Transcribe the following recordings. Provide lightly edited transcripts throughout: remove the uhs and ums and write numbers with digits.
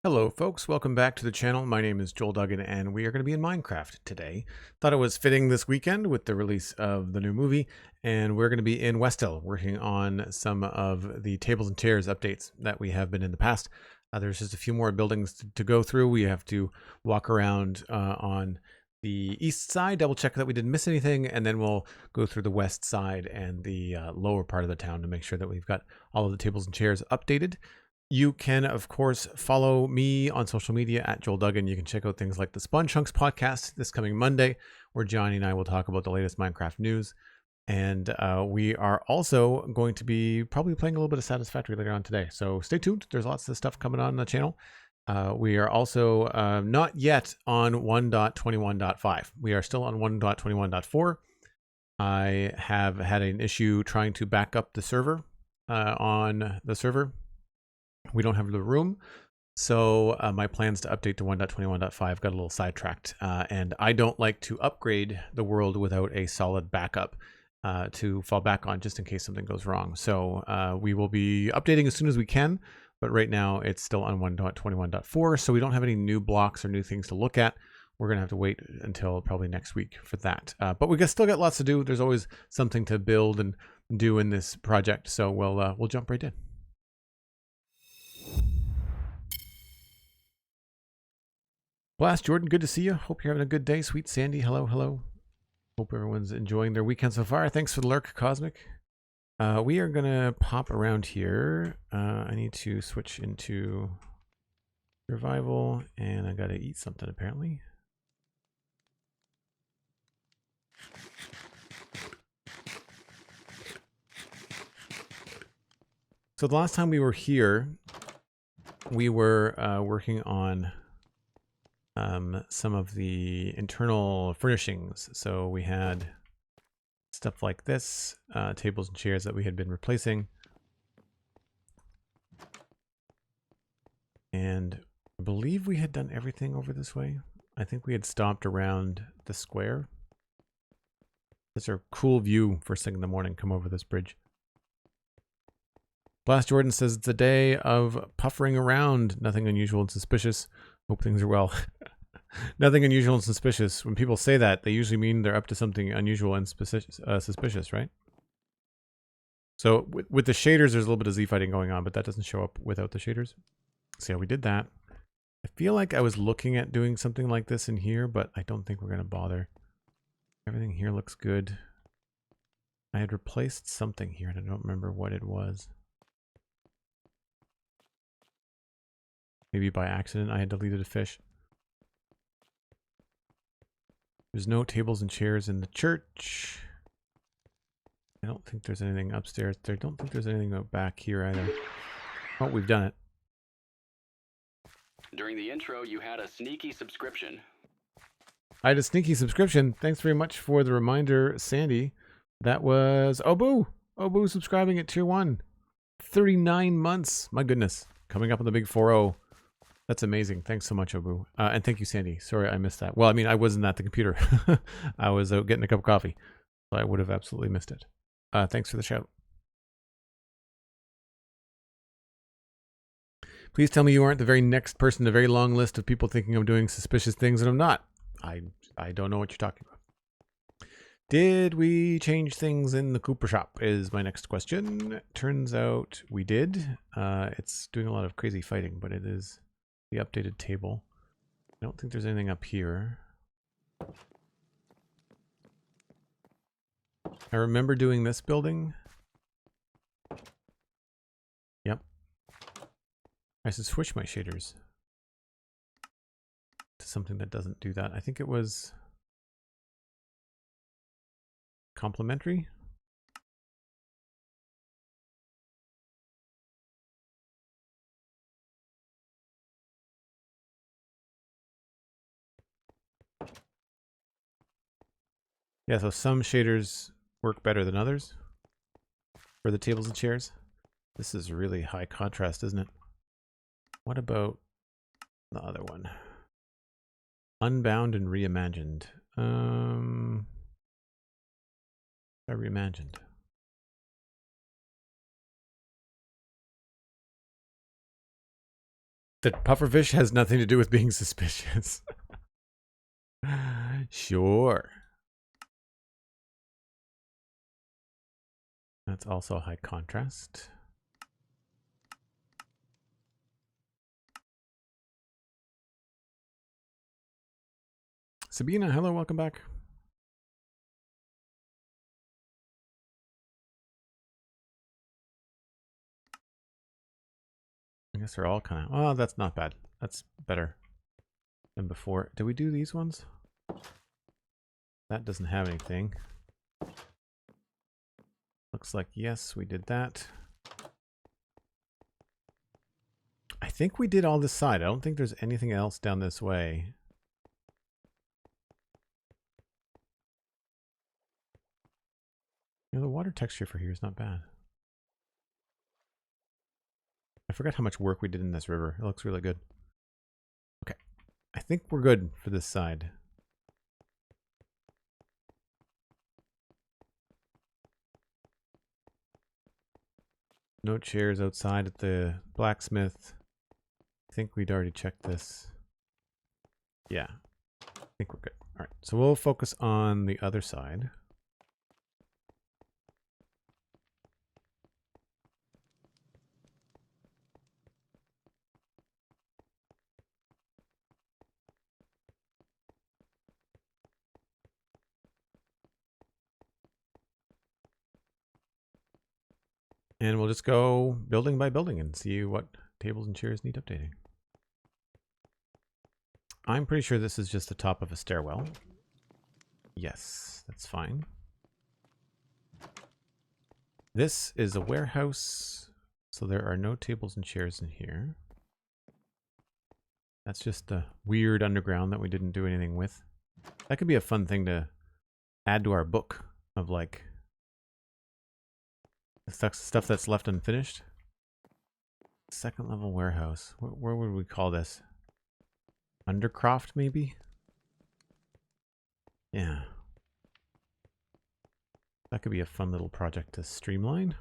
Hello folks, welcome back to the channel. My name is Joel Duggan and we are going to be in Minecraft today. Thought it was fitting this weekend with the release of the new movie, and we're going to be in Westhill working on some of the tables and chairs updates that we have been in the past. There's just a few more buildings to go through. We have to walk around on the east side, double check that we didn't miss anything, and then we'll go through the west side and the lower part of the town to make sure that we've got all of the tables and chairs updated. You can, of course, follow me on social media at Joel Duggan. You can check out things like the Spawn Chunks podcast this coming Monday, where Johnny and I will talk about the latest Minecraft news. And we are also going to be probably playing a little bit of Satisfactory later on today. So stay tuned. There's lots of stuff coming on the channel. We are also not yet on 1.21.5. We are still on 1.21.4. I have had an issue trying to back up the server on the server. We don't have the room, so my plans to update to 1.21.5 got a little sidetracked, and I don't like to upgrade the world without a solid backup to fall back on just in case something goes wrong. So we will be updating as soon as we can, but right now it's still on 1.21.4, so we don't have any new blocks or new things to look at. We're going to have to wait until probably next week for that. But we still got lots to do. There's always something to build and do in this project, so we'll jump right in. Blast Jordan, good to see you. Hope you're having a good day. SweetSandi, hello, hello. Hope everyone's enjoying their weekend so far. Thanks for the lurk, Cosmic. We are gonna pop around here. I need to switch into survival, and I gotta eat something apparently. So the last time we were here, we were working on some of the internal furnishings. So we had stuff like this, tables and chairs that we had been replacing. And I believe we had done everything over this way. I think we had stopped around the square. That's a cool view first thing in the morning, come over this bridge. Blast Jordan says it's a day of puffering around. Nothing unusual and suspicious. Hope things are well. Nothing unusual and suspicious. When people say that, they usually mean they're up to something unusual and suspicious, right? So with the shaders, there's a little bit of Z fighting going on, but that doesn't show up without the shaders. See how we did that. I feel like I was looking at doing something like this in here, but I don't think we're going to bother. Everything here looks good. I had replaced something here, and I don't remember what it was. Maybe by accident I had deleted a fish. There's no tables and chairs in the church. I don't think there's anything upstairs. I don't think there's anything back here either. Oh, we've done it. During the intro, you had a sneaky subscription. I had a sneaky subscription. Thanks very much for the reminder, Sandy. That was Obu. Obu subscribing at tier 1. 39 months. My goodness. Coming up on the big 4-0. That's amazing. Thanks so much, Obu. And thank you, Sandy. Sorry I missed that. Well, I mean, I wasn't at the computer. I was out getting a cup of coffee. So I would have absolutely missed it. Thanks for the shout. Please tell me you aren't the very next person in a very long list of people thinking I'm doing suspicious things, and I'm not. I don't know what you're talking about. Did we change things in the Cooper shop is my next question. Turns out we did. It's doing a lot of crazy fighting, but it is the updated table. I don't think there's anything up here. I remember doing this building. Yep. I should switch my shaders to something that doesn't do that. I think it was complementary. Yeah, so some shaders work better than others for the tables and chairs. This is really high contrast, isn't it? What about the other one? Unbound and Reimagined. Reimagined. The pufferfish has nothing to do with being suspicious. Sure. That's also high contrast. Sabina, hello, welcome back. I guess they're all kind of... Oh, that's not bad. That's better than before. Did we do these ones? That doesn't have anything. Looks like yes, we did that. I think we did all this side. I don't think there's anything else down this way. You know, the water texture for here is not bad. I forgot how much work we did in this river. It looks really good. Okay. I think we're good for this side. No chairs outside at the blacksmith. I think we'd already checked this. Yeah. I think we're good. All right. So we'll focus on the other side. And we'll just go building by building and see what tables and chairs need updating. I'm pretty sure this is just the top of a stairwell. Yes, that's fine. This is a warehouse, so there are no tables and chairs in here. That's just the weird underground that we didn't do anything with. That could be a fun thing to add to our book of like stuff that's left unfinished. Second level warehouse. Where would we call this? Undercroft, maybe? Yeah. That could be a fun little project to streamline.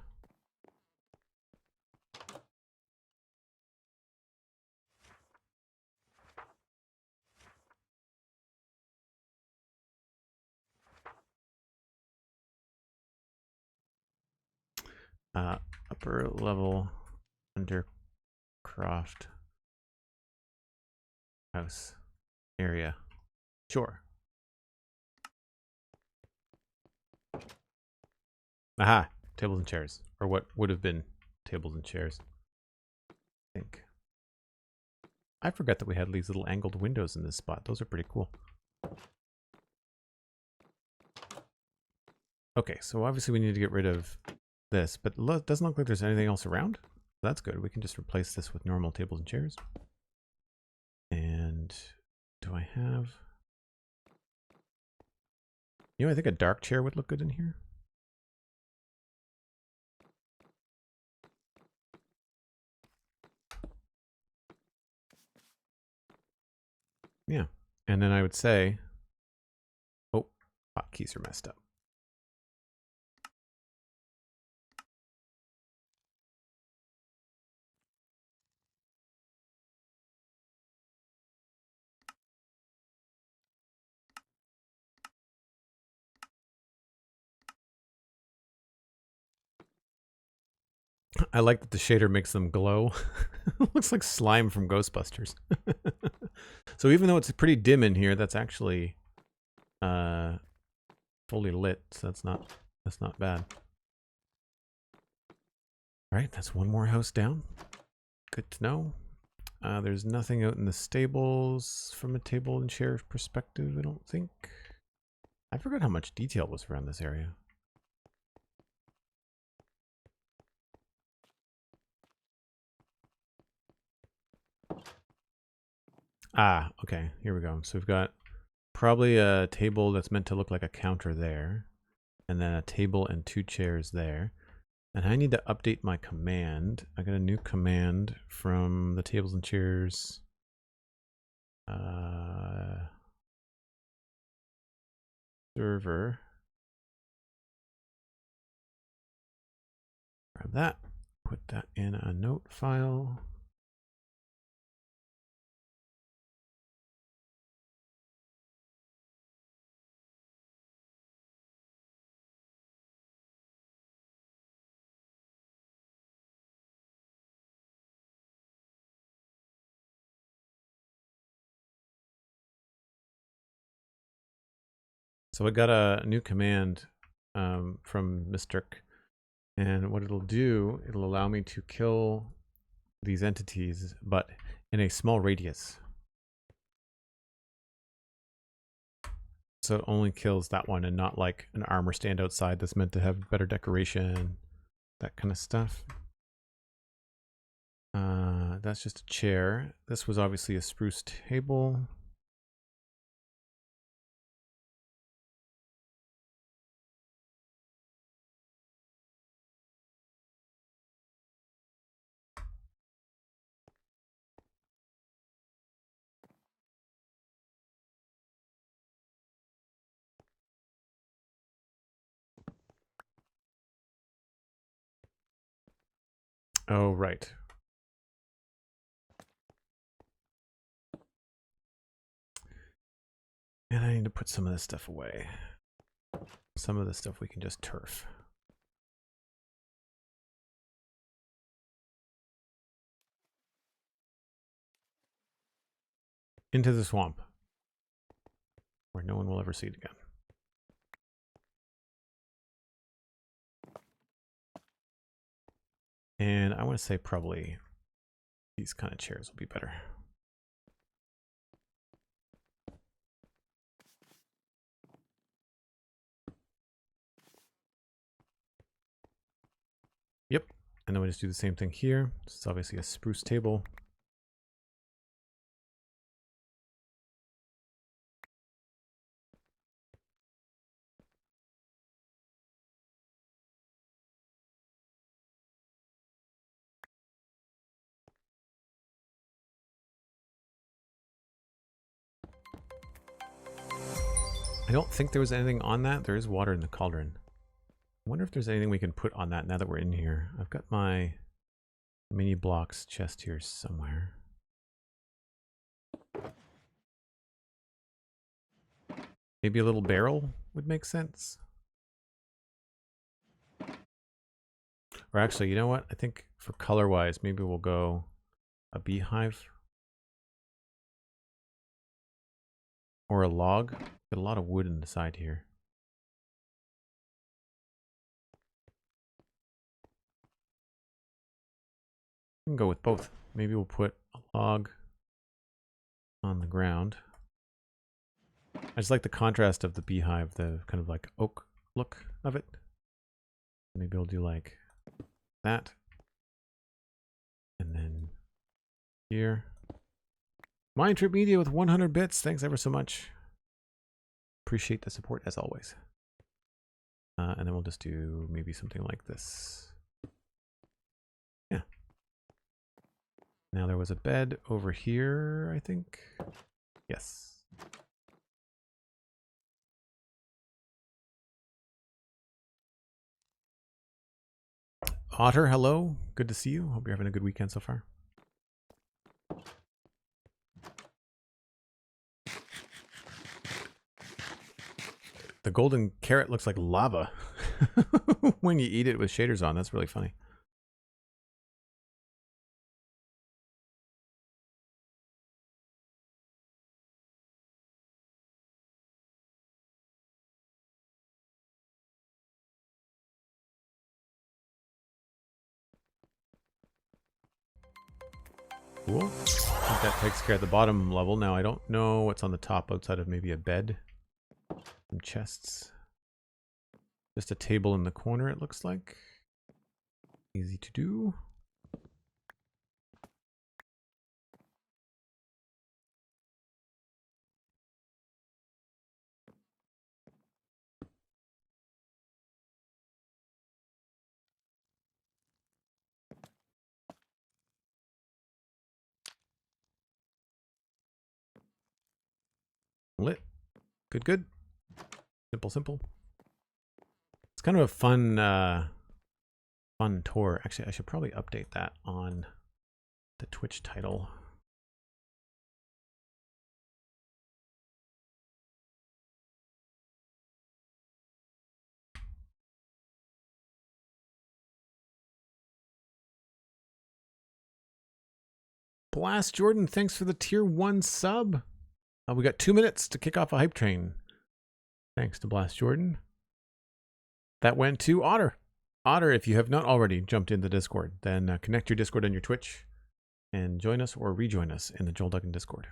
Upper level Undercroft house area. Sure. Aha! Tables and chairs. Or what would have been tables and chairs. I think. I forgot that we had these little angled windows in this spot. Those are pretty cool. Okay, so obviously we need to get rid of this, but it doesn't look like there's anything else around. That's good. We can just replace this with normal tables and chairs. And do I have... You know, I think a dark chair would look good in here. Yeah. And then I would say... Oh, hotkeys are messed up. I like that the shader makes them glow. Looks like slime from Ghostbusters. So even though it's pretty dim in here, that's actually fully lit. So that's not bad. All right, that's one more house down. Good to know. There's nothing out in the stables from a table and chair perspective, I don't think. I forgot how much detail was around this area. Ah, okay, here we go. So we've got probably a table that's meant to look like a counter there, and then a table and two chairs there. And I need to update my command. I got a new command from the tables and chairs. Server. Grab that. Put that in a note file. So I got a new command from Mr. And what it'll do, it'll allow me to kill these entities, but in a small radius. So it only kills that one and not like an armor stand outside that's meant to have better decoration, that kind of stuff. That's just a chair. This was obviously a spruce table. Oh, right. And I need to put some of this stuff away. Some of the stuff we can just turf. Into the swamp, where no one will ever see it again. And I want to say probably these kind of chairs will be better. Yep. And then we just do the same thing here. This is obviously a spruce table. I don't think there was anything on that. There is water in the cauldron. I wonder if there's anything we can put on that now that we're in here. I've got my mini blocks chest here somewhere. Maybe a little barrel would make sense. Or actually, you know what? I think for color-wise, maybe we'll go a beehive. Or a log. Got a lot of wood in the side here. We can go with both. Maybe we'll put a log on the ground. I just like the contrast of the beehive, the kind of like oak look of it. Maybe we'll do like that. And then here. MindTripMedia with 100 bits. Thanks ever so much. Appreciate the support as always. And then we'll just do maybe something like this. Yeah. Now there was a bed over here, I think. Yes. Otter, hello. Good to see you. Hope you're having a good weekend so far. The golden carrot looks like lava when you eat it with shaders on. That's really funny. Cool. I think that takes care of the bottom level. Now I don't know what's on the top outside of maybe a bed. Some chests. Just a table in the corner, it looks like. Easy to do. Lit. Good, good. Simple, simple. It's kind of a fun, fun tour. Actually, I should probably update that on the Twitch title. Blast Jordan, thanks for the tier 1 sub. We got 2 minutes to kick off a hype train. Thanks to Blast Jordan. That went to Otter. Otter, if you have not already jumped into Discord, then connect your Discord on your Twitch and join us or rejoin us in the Joel Duggan Discord.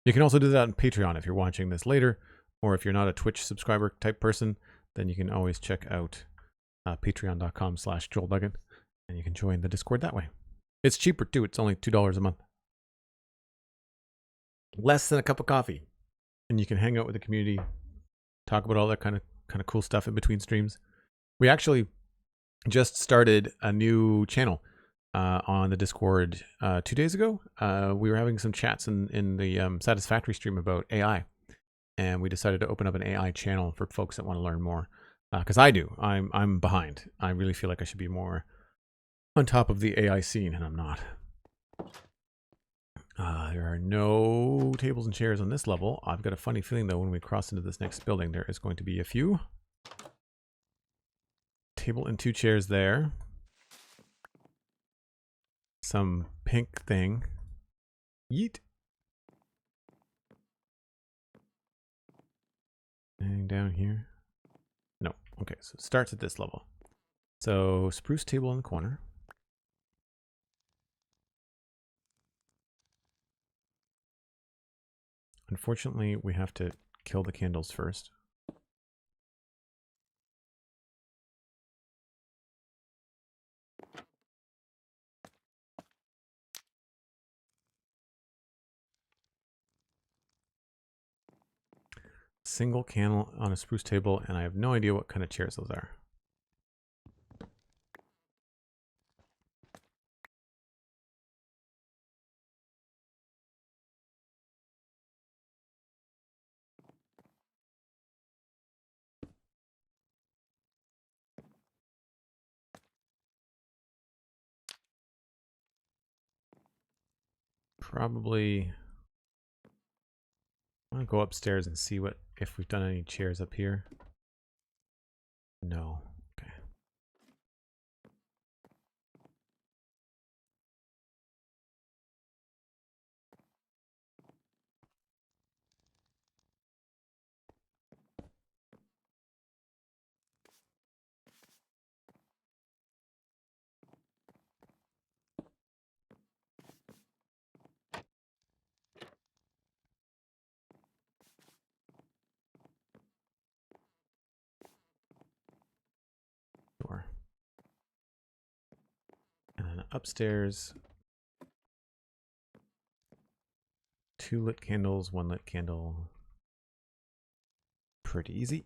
You can also do that on Patreon if you're watching this later, or if you're not a Twitch subscriber type person, then you can always check out patreon.com/JoelDuggan, and you can join the Discord that way. It's cheaper too. It's only $2 a month. Less than a cup of coffee. And you can hang out with the community, talk about all that kind of cool stuff in between streams. We actually just started a new channel on the Discord 2 days ago. We were having some chats in the Satisfactory stream about AI, and we decided to open up an AI channel for folks that want to learn more. Because I'm behind. I really feel like I should be more on top of the AI scene, and I'm not. There are no tables and chairs on this level. I've got a funny feeling, though, when we cross into this next building, there is going to be a few. Table and 2 chairs there. Some pink thing. Yeet. Anything down here? No. Okay, so it starts at this level. So, spruce table in the corner. Unfortunately, we have to kill the candles first. Single candle on a spruce table, and I have no idea what kind of chairs those are. Probably I'm gonna go upstairs and see if we've done any chairs up here. No. Okay. Sure. And then upstairs, 2 lit candles, 1 lit candle. Pretty easy.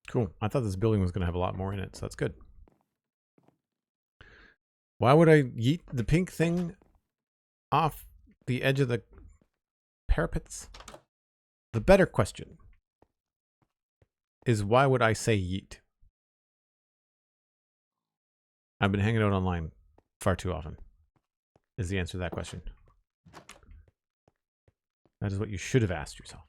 Cool. I thought this building was going to have a lot more in it, so that's good. Why would I yeet the pink thing off the edge of the parapets? The better question is, why would I say yeet? I've been hanging out online far too often, is the answer to that question. That is what you should have asked yourself.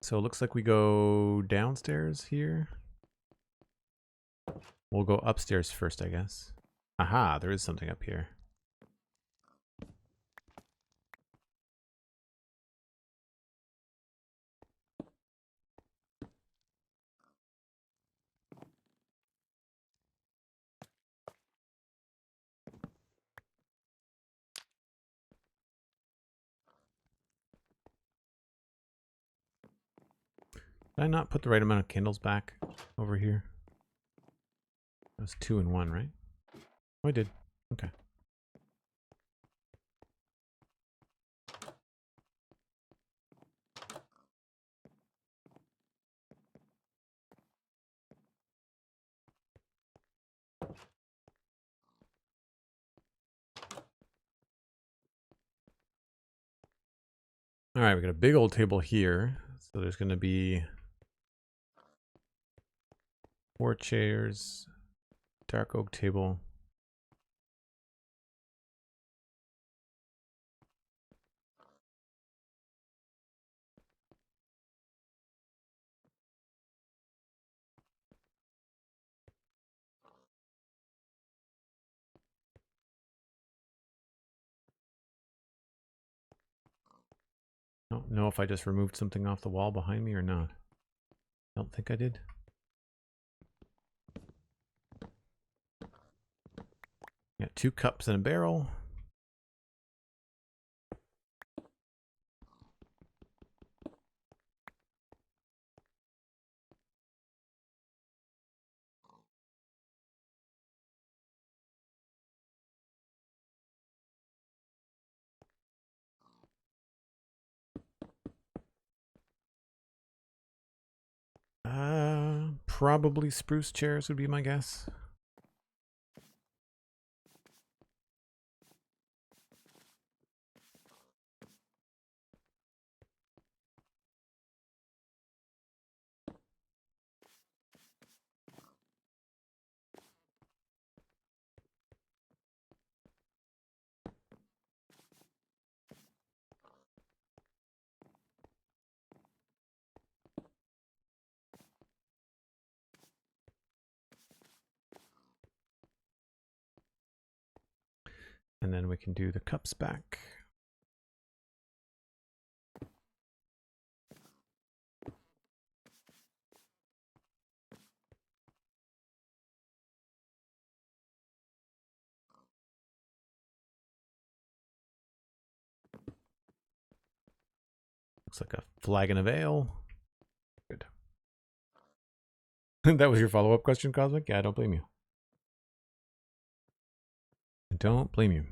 So it looks like we go downstairs here. We'll go upstairs first, I guess. Aha, there is something up here. Did I not put the right amount of candles back over here? That was 2 and 1, right? Oh, I did. Okay. All right, we got a big old table here. So there's going to be 4 chairs, dark oak table. I don't know if I just removed something off the wall behind me or not. I don't think I did. Got 2 cups and a barrel. Probably spruce chairs would be my guess. And then we can do the cups back. Looks like a flagon of ale. Good. That was your follow-up question, Cosmic? Yeah, I don't blame you. I don't blame you.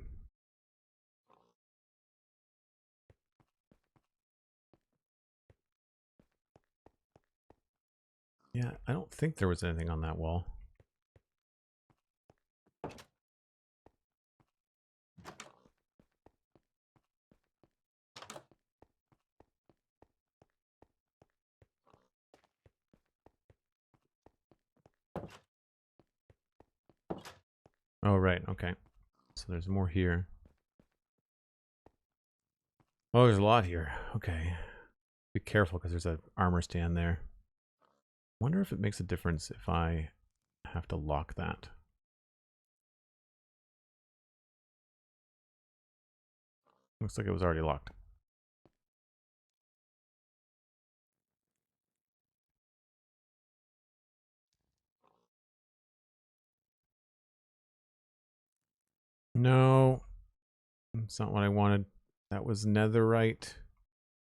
Yeah, I don't think there was anything on that wall. Oh, right. Okay. So there's more here. Oh, there's a lot here. Okay. Be careful because there's an armor stand there. Wonder if it makes a difference if I have to lock that. Looks like it was already locked. No, that's not what I wanted. That was netherite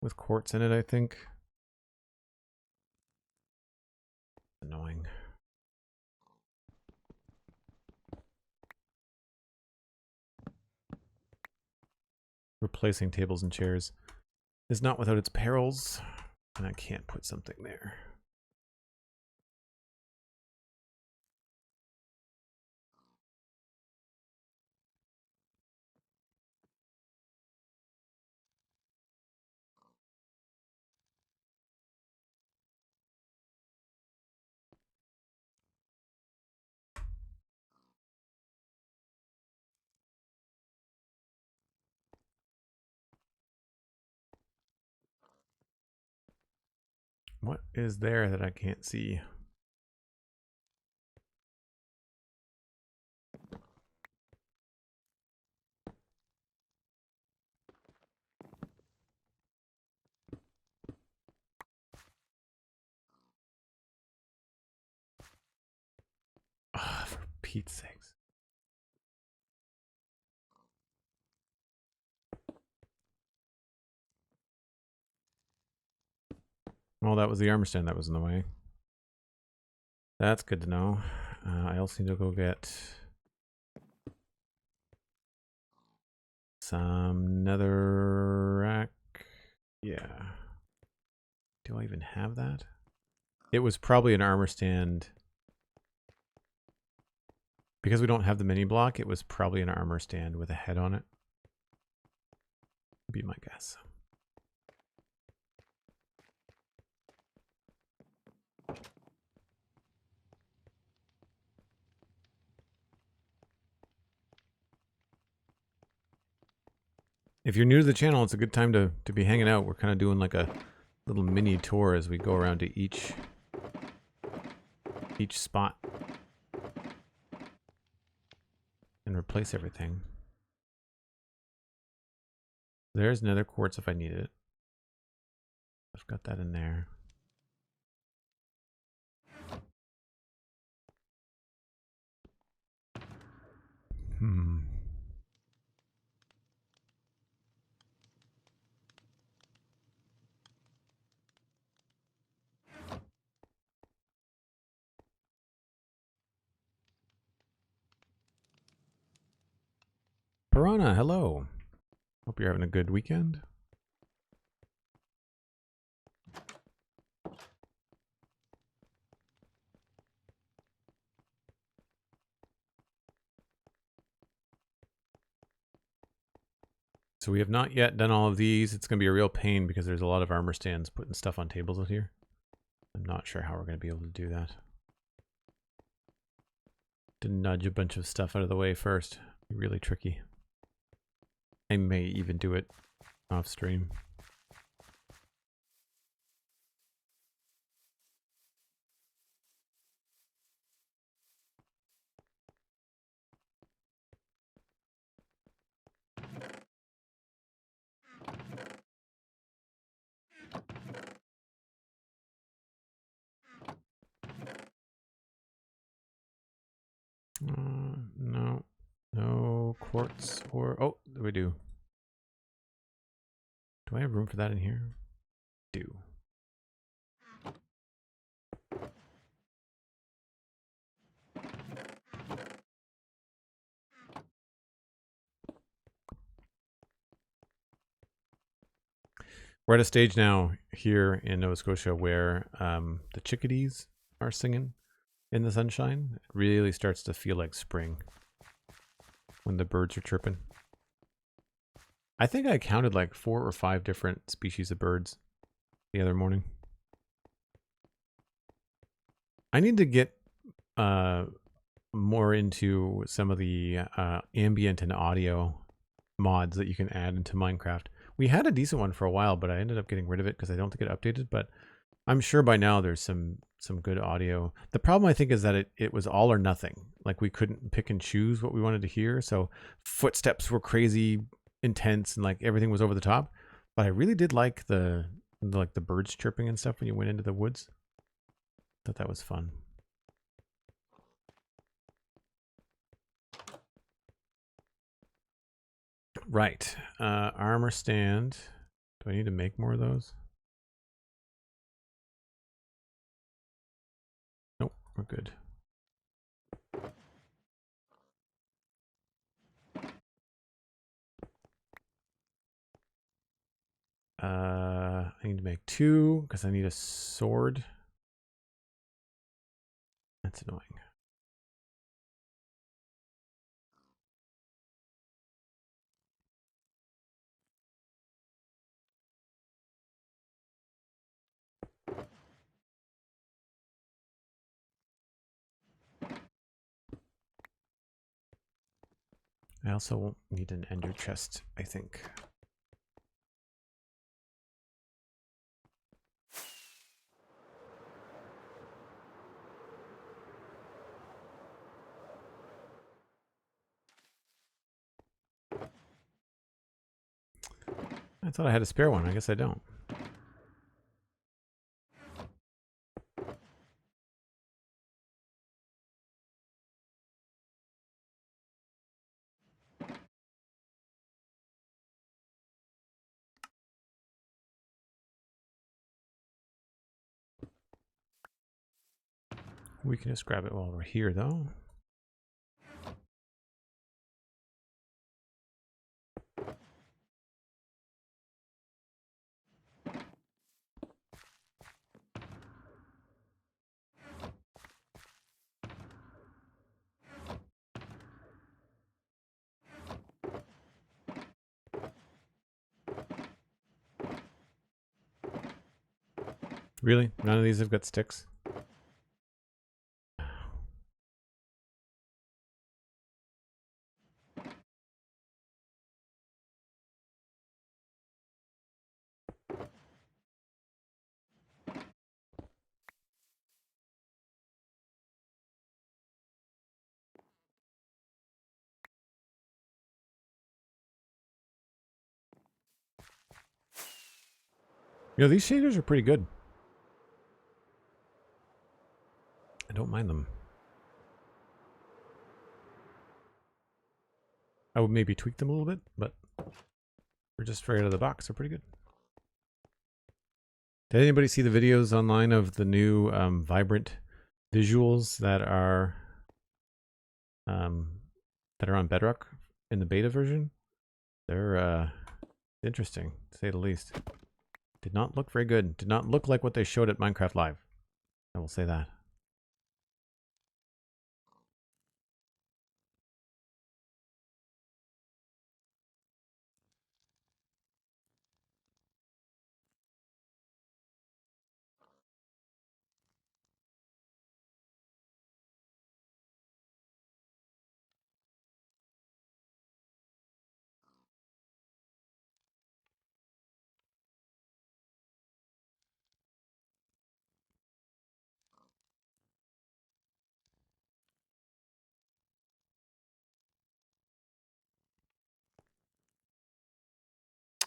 with quartz in it, I think. Annoying. Replacing tables and chairs is not without its perils, and I can't put something there. What is there that I can't see? Ah, for Pete's sakes. Well, that was the armor stand that was in the way. That's good to know. I also need to go get some netherrack. Yeah. Do I even have that? It was probably an armor stand. Because we don't have the mini block, it was probably an armor stand with a head on it. Would be my guess. If you're new to the channel, it's a good time to be hanging out. We're kind of doing like a little mini tour as we go around to each spot and replace everything. There's another quartz if I need it. I've got that in there. Piranha, hello. Hope you're having a good weekend. So we have not yet done all of these. It's going to be a real pain because there's a lot of armor stands putting stuff on tables out here. I'm not sure how we're going to be able to do that. To nudge a bunch of stuff out of the way first. Be really tricky. I may even do it off stream. No quartz or... Oh, we do. Do I have room for that in here? Do. We're at a stage now here in Nova Scotia where the chickadees are singing in the sunshine. It really starts to feel like spring when the birds are chirping. I think I counted like 4 or 5 different species of birds the other morning. I need to get more into some of the ambient and audio mods that you can add into Minecraft. We had a decent one for a while, but I ended up getting rid of it because I don't think it updated, but I'm sure by now there's some good audio. The problem I think is that it was all or nothing. Like we couldn't pick and choose what we wanted to hear. So footsteps were crazy intense and like everything was over the top. But I really did like the birds chirping and stuff when you went into the woods. Thought that was fun. Right. Armor stand. Do I need to make more of those? Nope, we're good. I need to make 2 because I need a sword. That's annoying. I also need an ender chest, I think. I thought I had a spare one. I guess I don't. We can just grab it while we're here, though. Really? None of these have got sticks? You know, these shaders are pretty good. I don't mind them. I would maybe tweak them a little bit, but they're just right out of the box. They're pretty good. Did anybody see the videos online of the new vibrant visuals that are on Bedrock in the beta version? They're interesting, to say the least. Did not look very good. Did not look like what they showed at Minecraft Live. I will say that.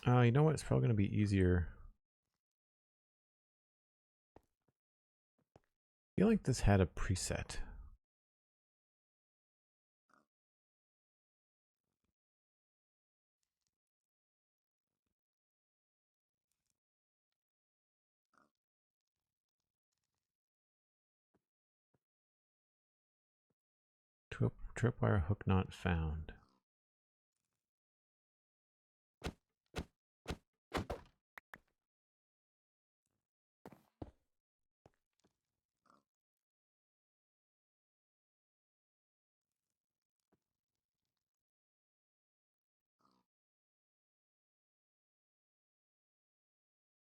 You know what? It's probably going to be easier. I feel like this had a preset. Tripwire hook not found.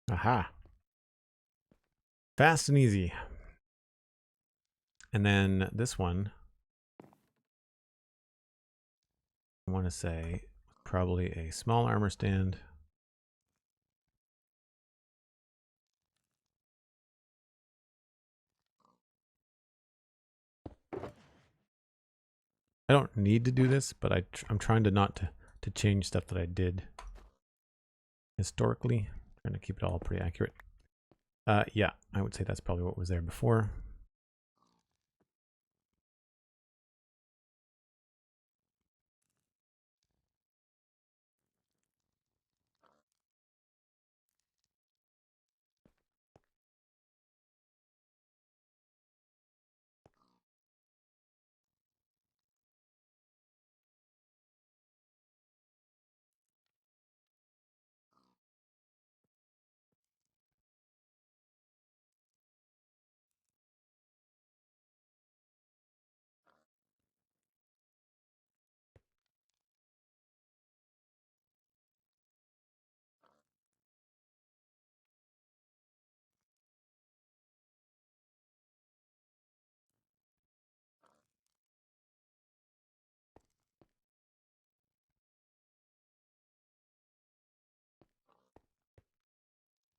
Aha. Fast and easy. And then this one, I want to say probably a small armor stand. I don't need to do this, but I'm trying to not to change stuff that I did historically. Trying to keep it all pretty accurate. Yeah, I would say that's probably what was there before.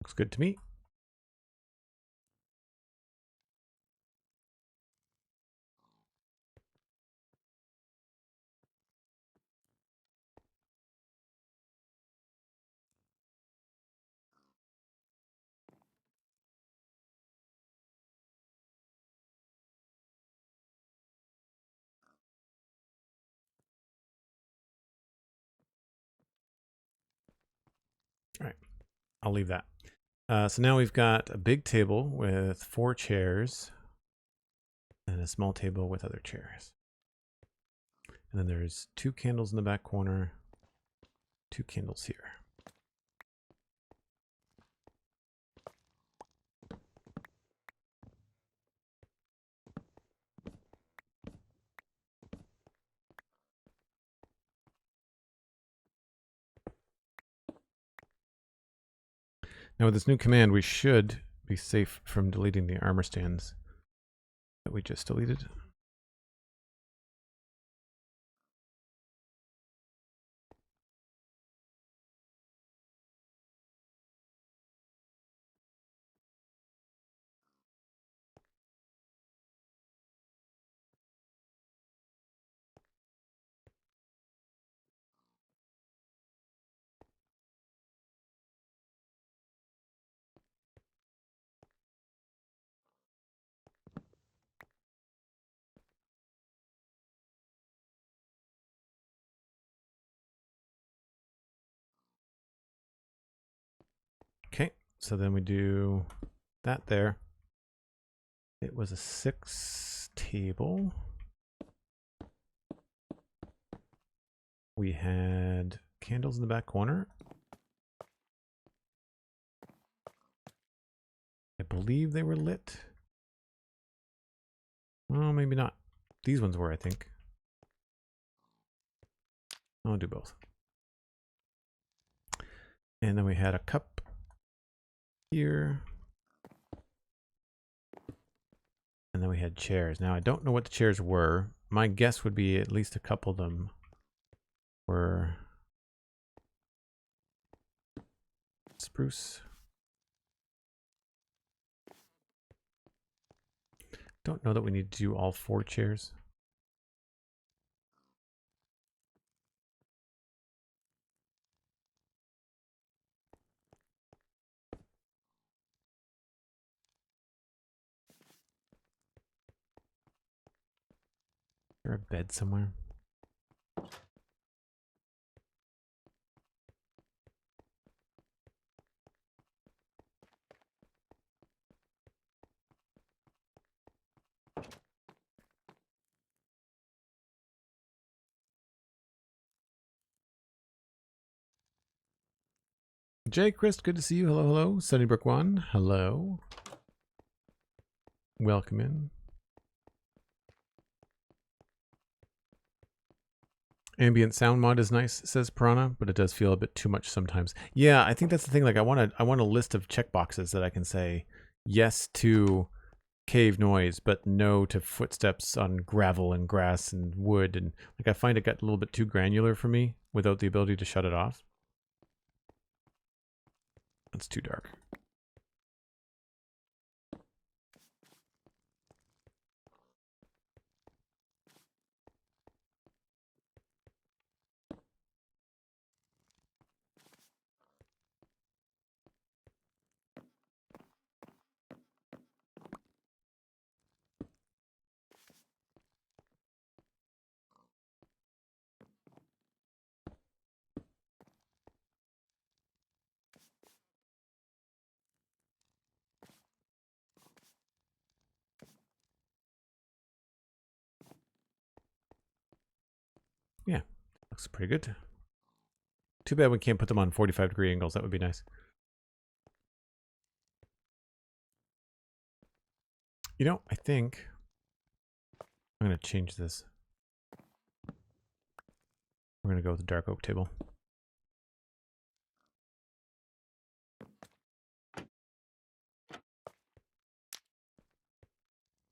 Looks good to me. All right, I'll leave that. So now we've got a big table with 4 chairs and a small table with other chairs. And then there's 2 candles in the back corner, 2 candles here. Now with this new command, we should be safe from deleting the armor stands that we just deleted. Okay, so then we do that there. It was a 6 table. We had candles in the back corner. I believe they were lit. Oh, maybe not. These ones were, I think. I'll do both. And then we had a cup here. And then we had chairs. Now, I don't know what the chairs were. My guess would be at least a couple of them were spruce. Don't know that we need to do all 4 chairs. Is there a bed somewhere? Jay Chris, good to see you. Hello, hello. Sunnybrook One, hello. Welcome in. Ambient sound mod is nice, says Piranha, but it does feel a bit too much sometimes. Yeah, I think that's the thing. Like, I want a list of checkboxes that I can say yes to cave noise, but no to footsteps on gravel and grass and wood. And like, I find it got a little bit too granular for me without the ability to shut it off. That's too dark. Yeah, looks pretty good. Too bad we can't put them on 45-degree angles. That would be nice. You know, I think I'm going to change this. We're going to go with the dark oak table.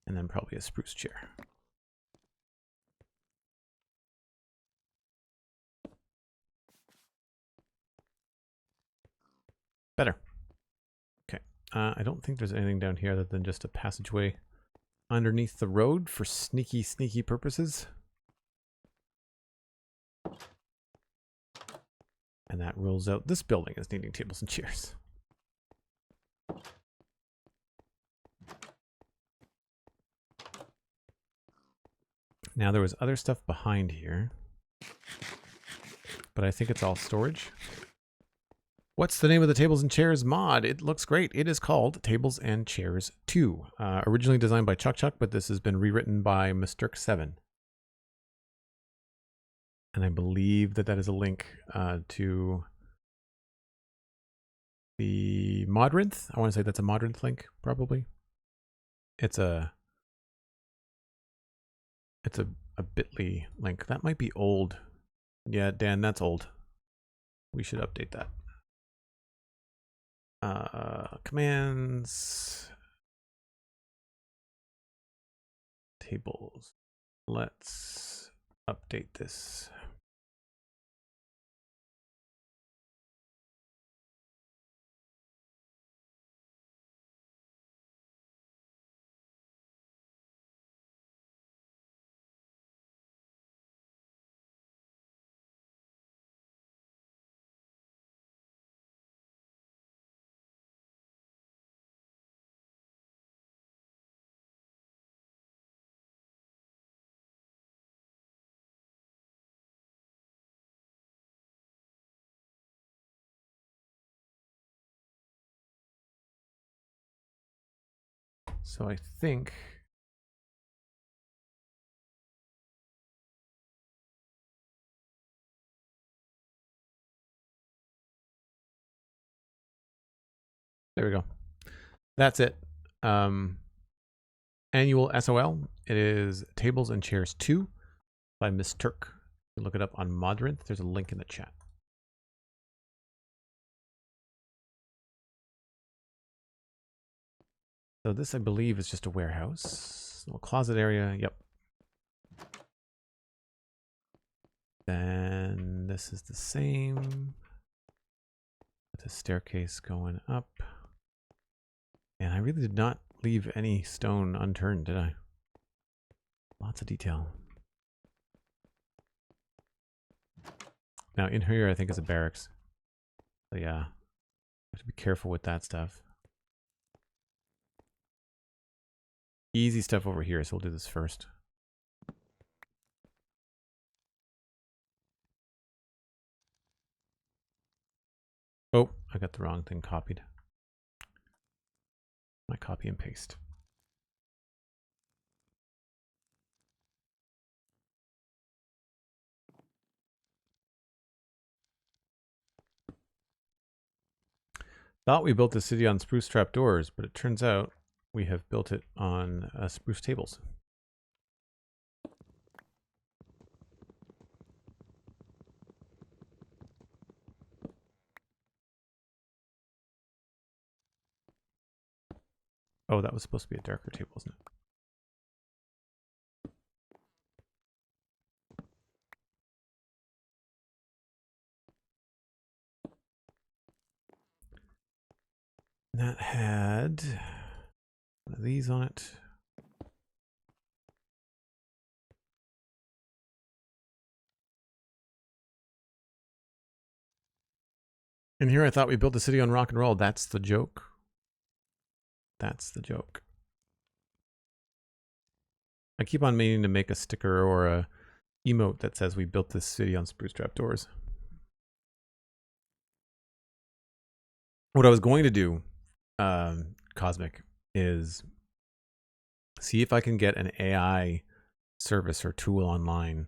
And then probably a spruce chair. Better. Okay. I don't think there's anything down here other than just a passageway underneath the road for sneaky, sneaky purposes. And that rules out this building as needing tables and chairs. Now there was other stuff behind here, but I think it's all storage. What's the name of the Tables and Chairs mod? It looks great. It is called Tables and Chairs 2. Originally designed by Chuck, but this has been rewritten by Mr.7. And I believe that that is a link to the Modrinth. I want to say that's a Modrinth link, probably. It's a bit.ly link. That might be old. Yeah, Dan, that's old. We should update that. Commands. Tables. Let's update this. So I think there we go. That's it. Annual SOL. It is Tables and Chairs 2 by Miss Turk. You look it up on Modrinth. There's a link in the chat. So this, I believe, is just a warehouse. Little closet area. Yep. Then this is the same. With a staircase going up. And I really did not leave any stone unturned, did I? Lots of detail. Now in here, I think is a barracks. So yeah, have to be careful with that stuff. Easy stuff over here, so we'll do this first. Oh, I got the wrong thing copied. My copy and paste. Thought we built the city on spruce trapdoors, but it turns out we have built it on spruce tables. Oh, that was supposed to be a darker table, wasn't it? That had one of these on it. And here I thought we built the city on rock and roll. That's the joke. That's the joke. I keep on meaning to make a sticker or a emote that says we built this city on spruce trapdoors. What I was going to do, Cosmic, is see if I can get an AI service or tool online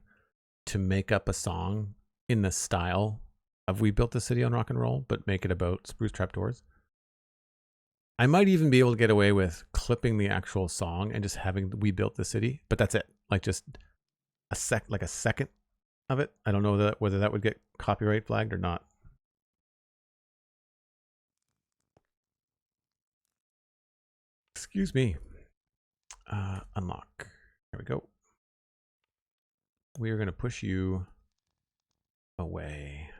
to make up a song in the style of We Built the City on Rock and Roll, but make it about spruce trapdoors. I might even be able to get away with clipping the actual song and just having We Built the City, but that's it. Like just a second of it. I don't know whether that would get copyright flagged or not. Excuse me. Unlock. There we go. We are going to push you away.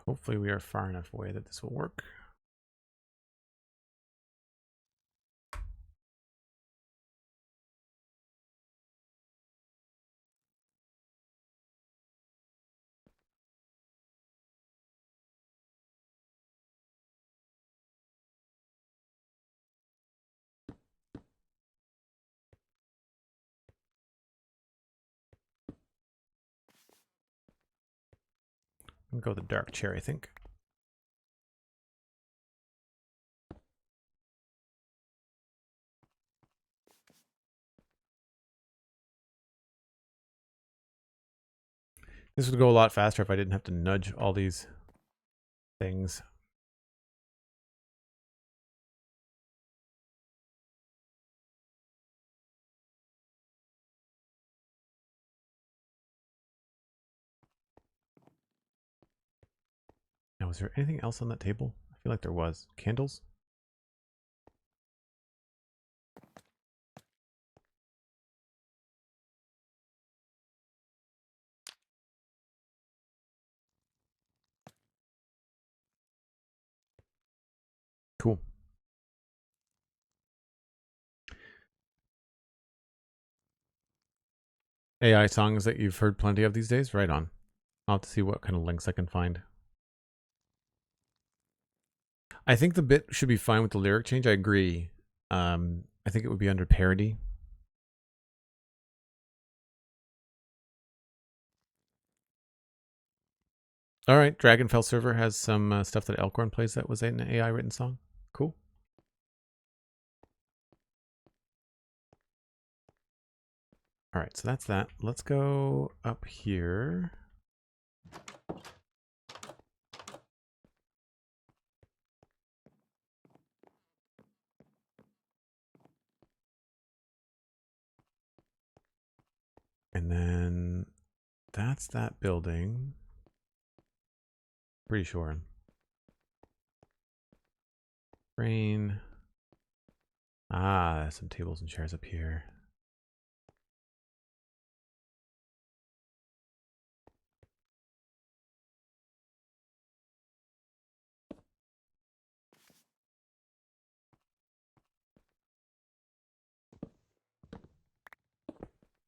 Hopefully we are far enough away that this will work. I'm going to go with the dark chair, I think. This would go a lot faster if I didn't have to nudge all these things. Now, was there anything else on that table? I feel like there was. Candles? Cool. AI songs that you've heard plenty of these days? Right on. I'll have to see what kind of links I can find. I think the bit should be fine with the lyric change. I agree. I think it would be under parody. All right, Dragonfell server has some stuff that Elkhorn plays that was an AI written song. Cool. All right, so that's that. Let's go up here. And then that's that building. Pretty sure. Rain. Ah, some tables and chairs up here.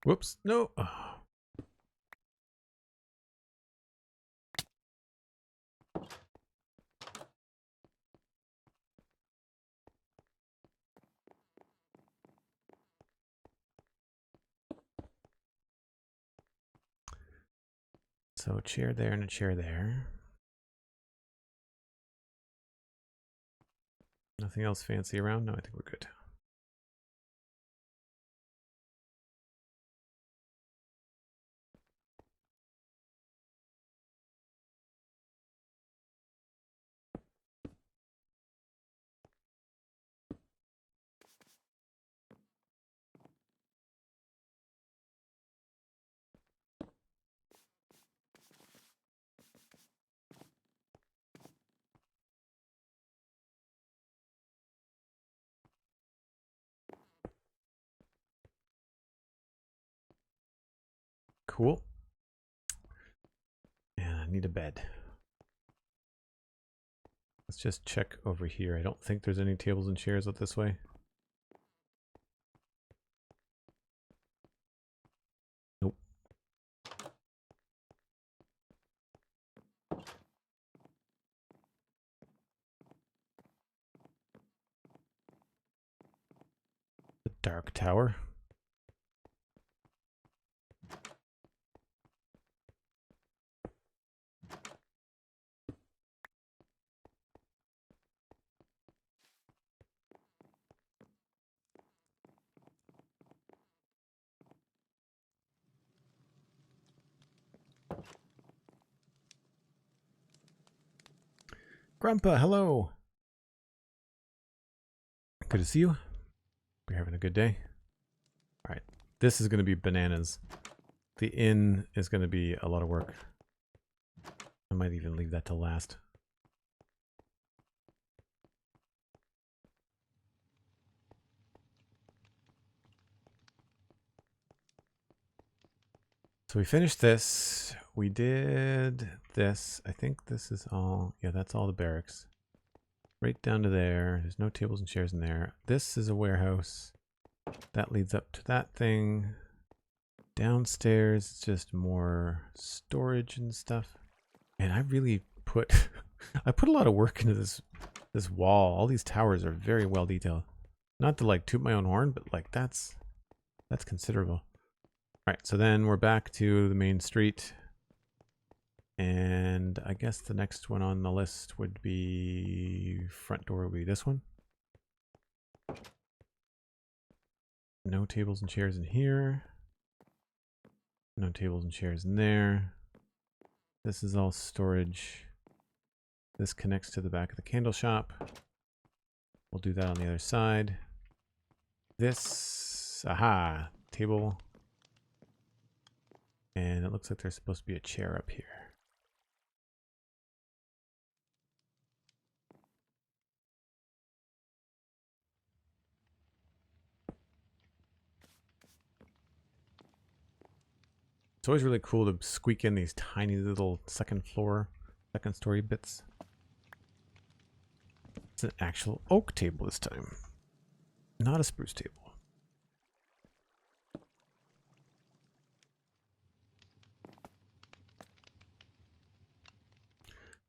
Whoops, no. Oh. So a chair there and a chair there. Nothing else fancy around? No, I think we're good. Cool. And I need a bed. Let's just check over here. I don't think there's any tables and chairs up this way. Nope. The Dark Tower. Grandpa, hello. Good to see you. We're having a good day. All right, this is going to be bananas. The inn is going to be a lot of work. I might even leave that to last. So we finished this. We did this. I think this is all. Yeah, that's all the barracks. Right down to there. There's no tables and chairs in there. This is a warehouse. That leads up to that thing. Downstairs, it's just more storage and stuff. And I really put I put a lot of work into this wall. All these towers are very well detailed. Not to like toot my own horn, but like that's considerable. All right, so then we're back to the main street. And I guess the next one on the list would be front door would be this one. No tables and chairs in here. No tables and chairs in there. This is all storage. This connects to the back of the candle shop. We'll do that on the other side. This, aha, table. And it looks like there's supposed to be a chair up here. It's always really cool to squeak in these tiny little second story bits. It's an actual oak table this time, not a spruce table.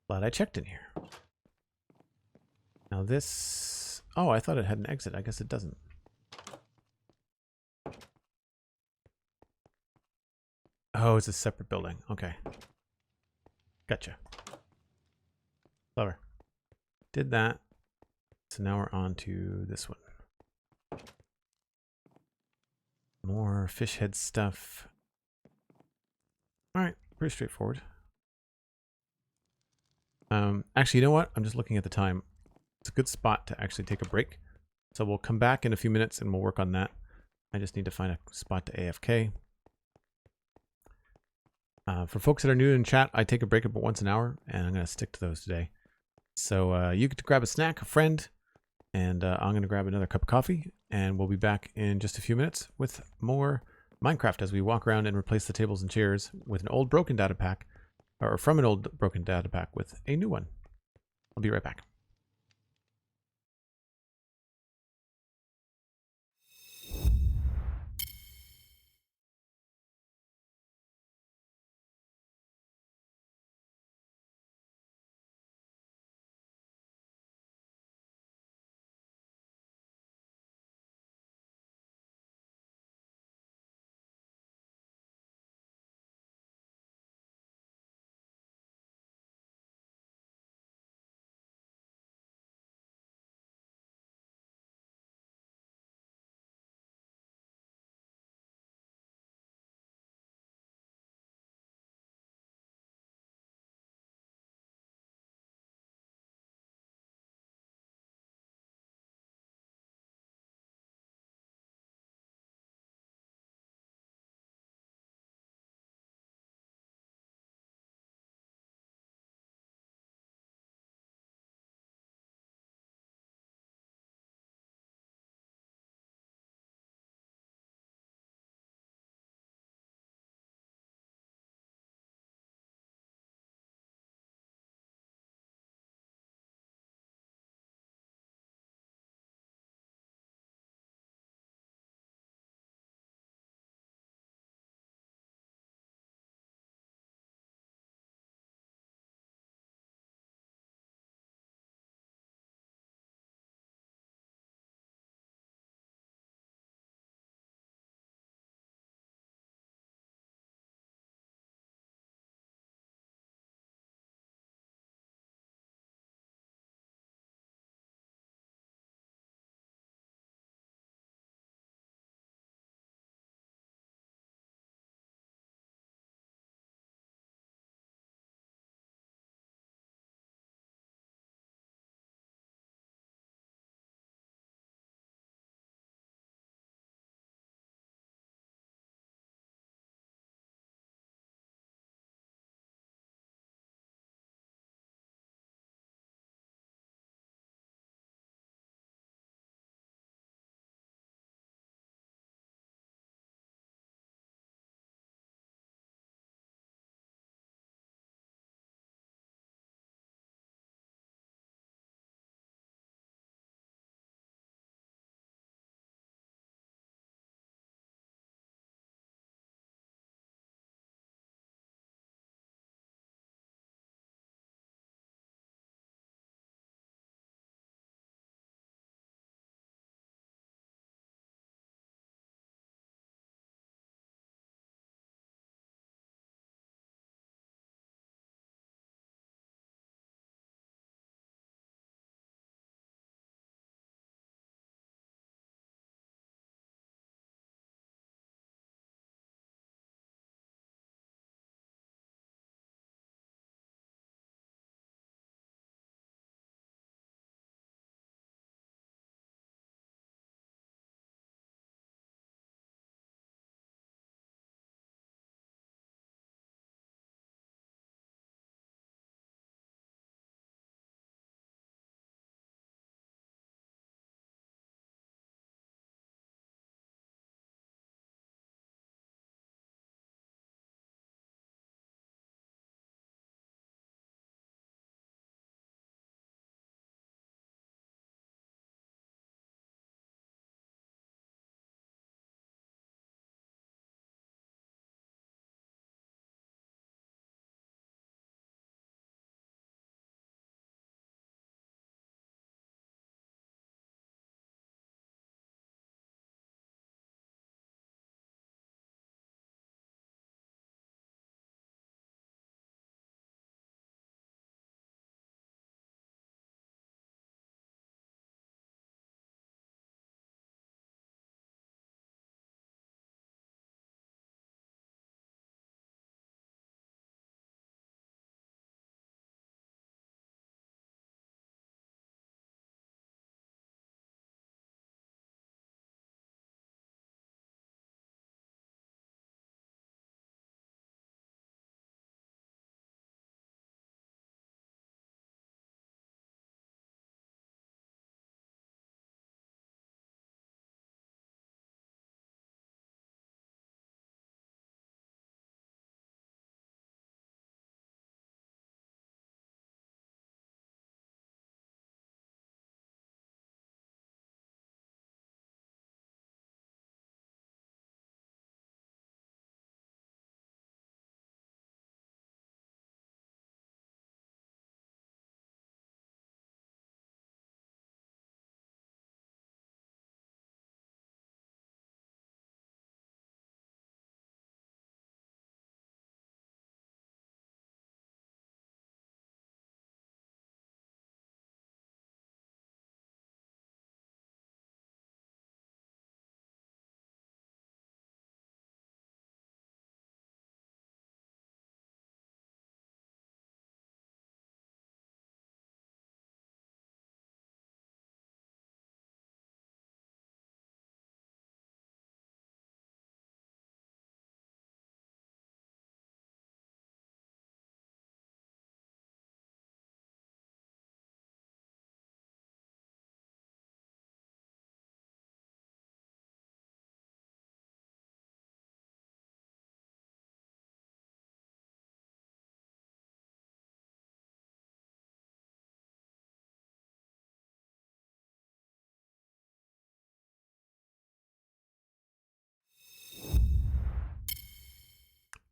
Glad I checked in here. Now this... Oh, I thought it had an exit. I guess it doesn't. Oh, it's a separate building. Okay. Gotcha. Clever. Did that. So now we're on to this one. More fish head stuff. Alright, pretty straightforward. Actually, you know what? I'm just looking at the time. It's a good spot to actually take a break. So we'll come back in a few minutes and we'll work on that. I just need to find a spot to AFK. For folks that are new in chat, I take a break about once an hour, and I'm going to stick to those today. So you get to grab a snack, a friend, and I'm going to grab another cup of coffee, and we'll be back in just a few minutes with more Minecraft as we walk around and replace the tables and chairs with an old broken data pack, or from an old broken data pack with a new one. I'll be right back.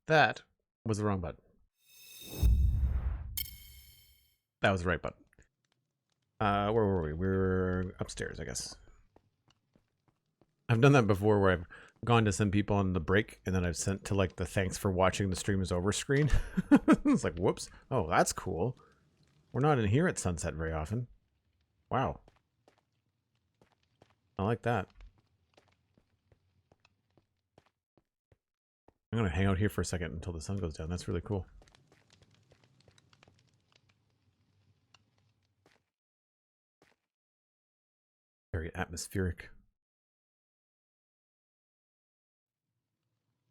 That was the wrong button. That was the right button. Where were we? We were upstairs, I guess. I've done that before where I've gone to send people on the break and then I've sent to like the thanks for watching the stream is over screen. It's like, whoops. Oh, that's cool. We're not in here at sunset very often. Wow. I like that. I'm going to hang out here for a second until the sun goes down. That's really cool. Very atmospheric.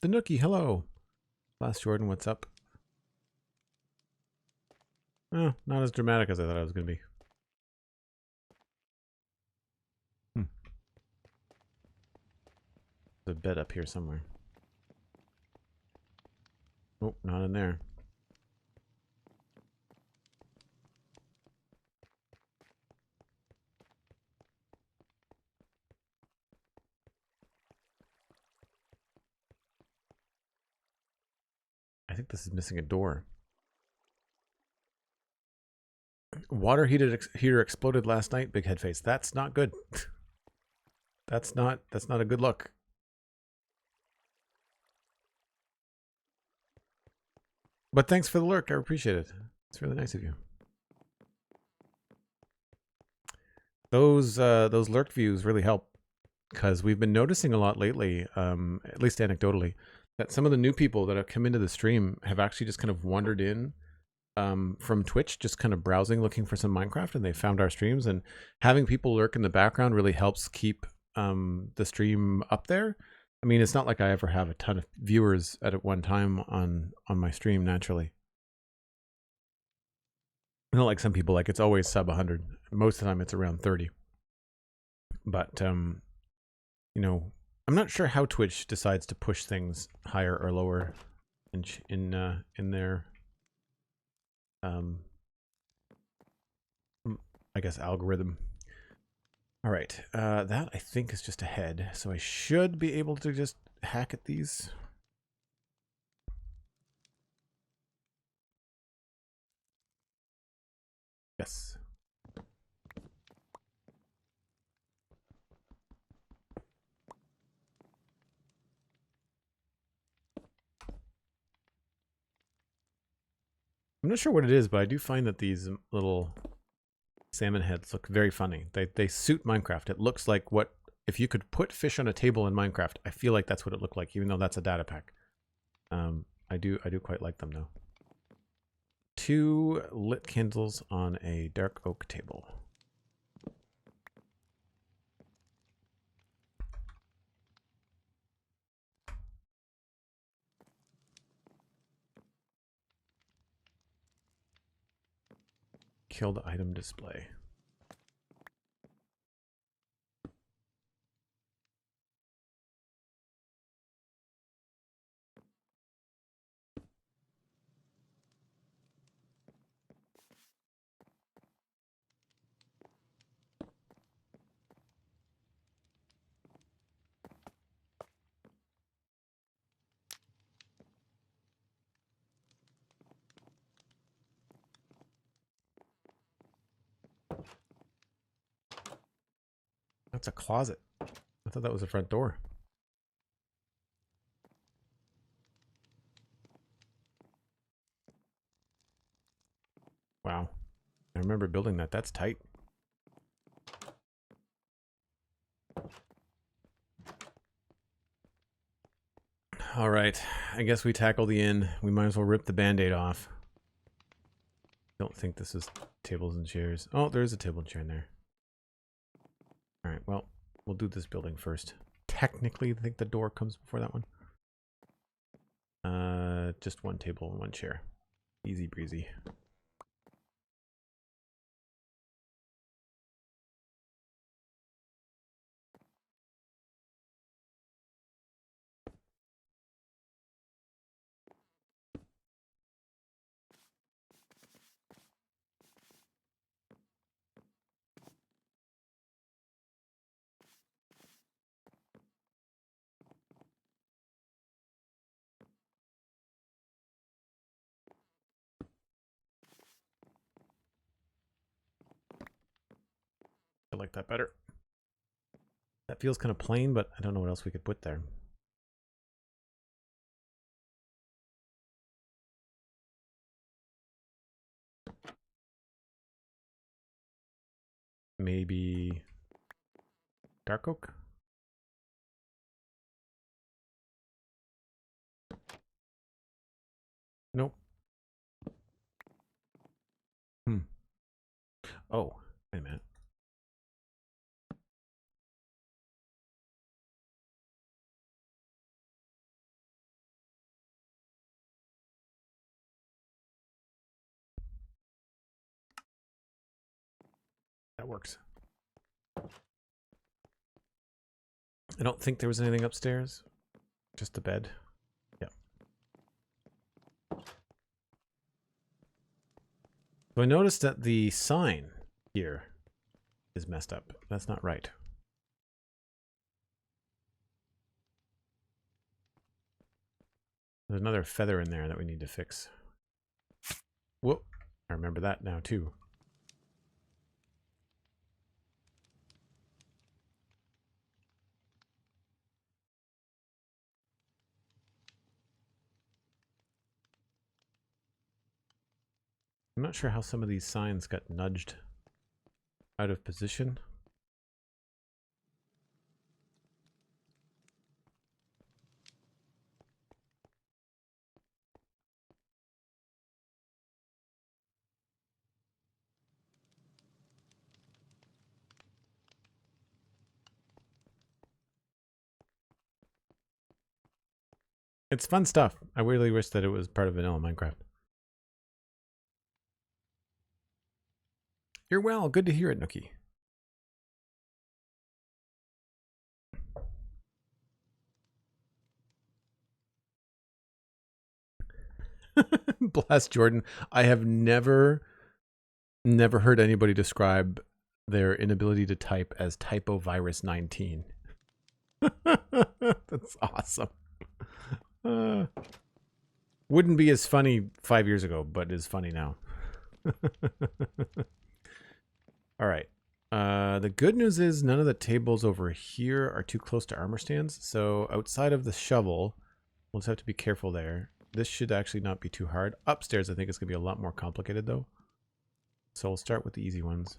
The Nookie, hello. Last Jordan, what's up? Oh, not as dramatic as I thought I was going to be. There's a bed up here somewhere. Oh, not in there. I think this is missing a door. Water heater exploded last night. Big head face. That's not good. That's not a good look. But thanks for the lurk. I appreciate it. It's really nice of you. Those lurk views really help because we've been noticing a lot lately, at least anecdotally, that some of the new people that have come into the stream have actually just kind of wandered in from Twitch, just kind of browsing, looking for some Minecraft, and they found our streams. And having people lurk in the background really helps keep the stream up there. I mean, it's not like I ever have a ton of viewers at one time on my stream naturally. Not like some people, like it's always sub 100. Most of the time it's around 30. But, you know, I'm not sure how Twitch decides to push things higher or lower in their, I guess, algorithm. All right, that I think is just a head, so I should be able to just hack at these. Yes. I'm not sure what it is, but I do find that these little salmon heads look very funny. They suit Minecraft. It looks like what if you could put fish on a table in Minecraft. I feel like that's what it looked like, even though that's a data pack. I do quite like them though. 2 lit candles on a dark oak table. Kill the item display. That's a closet. I thought that was a front door. Wow. I remember building that. That's tight. All right. I guess we tackle the inn. We might as well rip the band-aid off. Don't think this is tables and chairs. Oh, there is a table and chair in there. All right. Well, we'll do this building first. Technically, I think the door comes before that one. Just 1 table and 1 chair. Easy breezy. like that better. That feels kind of plain, but I don't know what else we could put there. Maybe dark oak? Nope. Oh, wait a minute. That works. I don't think there was anything upstairs. Just the bed. Yeah. So I noticed that the sign here is messed up. That's not right. There's another feather in there that we need to fix. Whoop. I remember that now too. I'm not sure how some of these signs got nudged out of position. It's fun stuff. I really wish that it was part of vanilla Minecraft. You're well. Good to hear it, Nookie. Blast Jordan. I have never heard anybody describe their inability to type as typovirus 19. That's awesome. Wouldn't be as funny 5 years ago, but is funny now. All right. The good news is none of the tables over here are too close to armor stands. So outside of the shovel, we'll just have to be careful there. This should actually not be too hard. Upstairs, I think it's going to be a lot more complicated though. So we'll start with the easy ones.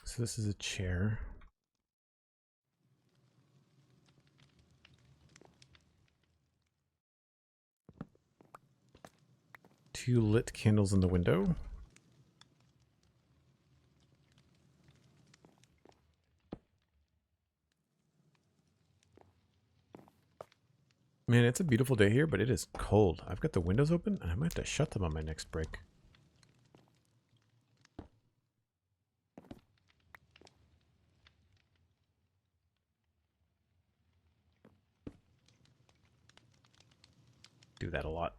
So this is a chair. Two lit candles in the window. Man, it's a beautiful day here, but it is cold. I've got the windows open, and I might have to shut them on my next break. Do that a lot.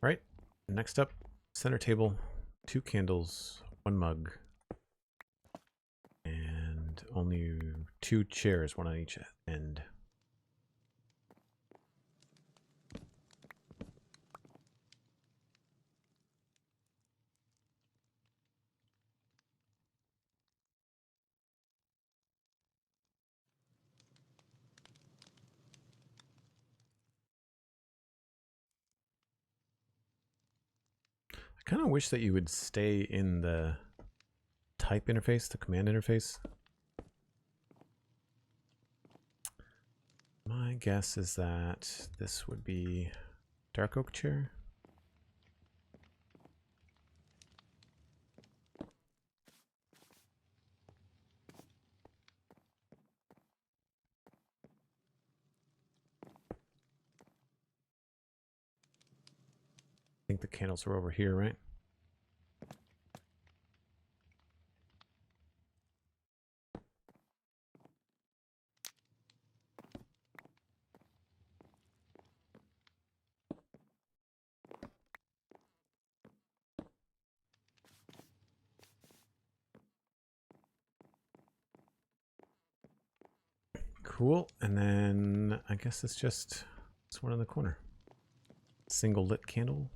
All right, next up, center table, 2 candles, 1 mug, and only 2 chairs, 1 on each end. I kind of wish that you would stay in the type interface, the command interface. guess is that this would be dark oak chair. I think the candles are over here, right? Cool. And then I guess it's just this one in the corner. Single lit candle.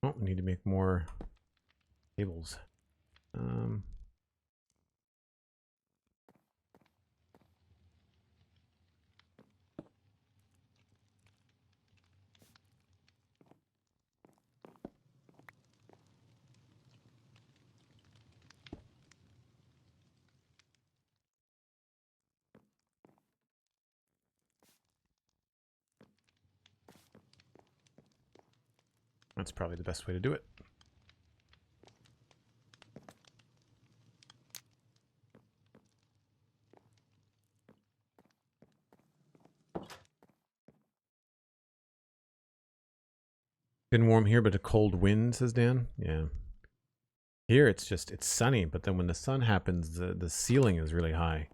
Oh, we need to make more tables. That's probably the best way to do it. Been warm here, but a cold wind, says Dan. Yeah. Here it's sunny, but then when the sun happens, the ceiling is really high.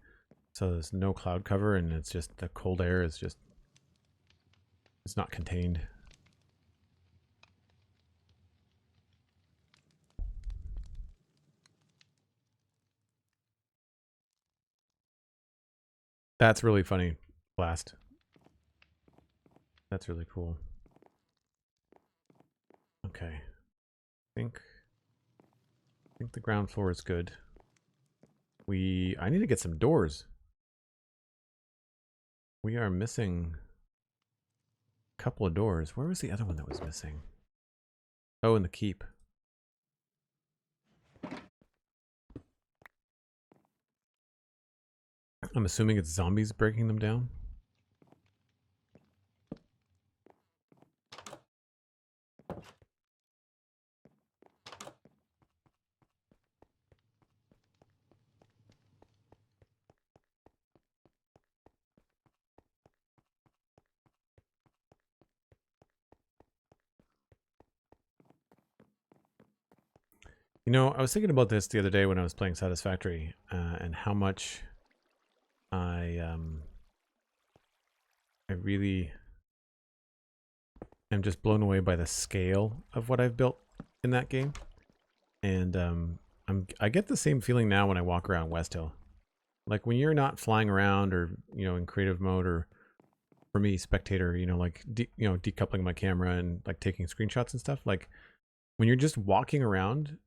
So there's no cloud cover, and it's just the cold air is just, it's not contained. That's really funny, Blast. That's really cool. Okay. I think the ground floor is good. I need to get some doors. We are missing a couple of doors. Where was the other one that was missing? Oh, in the keep. I'm assuming it's zombies breaking them down. You know, I was thinking about this the other day when I was playing Satisfactory, and how much I really am just blown away by the scale of what I've built in that game. And I get the same feeling now when I walk around Westhill. Like when you're not flying around, or in creative mode, or for me, spectator, like decoupling my camera and like taking screenshots and stuff. Like when you're just walking around,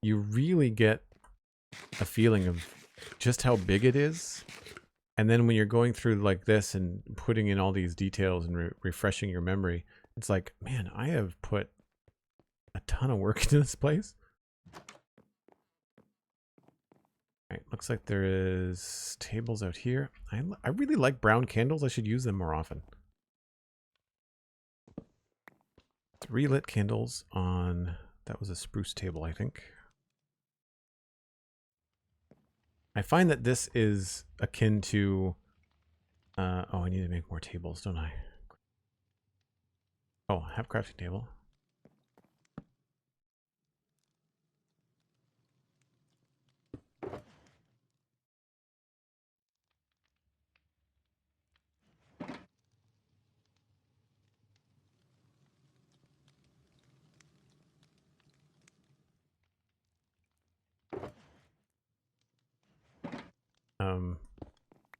you really get a feeling of just how big it is. And then when you're going through like this and putting in all these details and refreshing your memory, it's like, man, I have put a ton of work into this place. All right, looks like there is tables out here. I really like brown candles. I should use them more often. 3 lit candles on, that was a spruce table, I think. I find that this is akin to, oh, I need to make more tables, don't I? Oh, I have crafting table.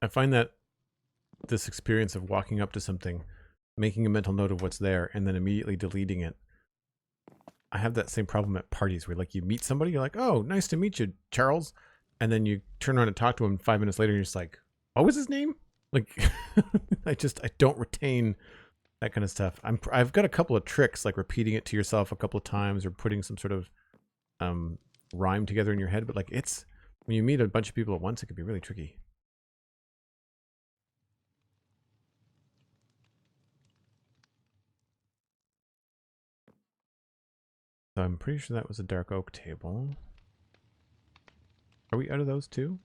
I find that this experience of walking up to something, making a mental note of what's there, and then immediately deleting it. I have that same problem at parties where like you meet somebody, you're like, oh, nice to meet you, Charles. And then you turn around and talk to him 5 minutes later and you're just like, what was his name? Like, I don't retain that kind of stuff. I've got a couple of tricks, like repeating it to yourself a couple of times or putting some sort of rhyme together in your head. But like, when you meet a bunch of people at once, it can be really tricky. So I'm pretty sure that was a dark oak table. Are we out of those too?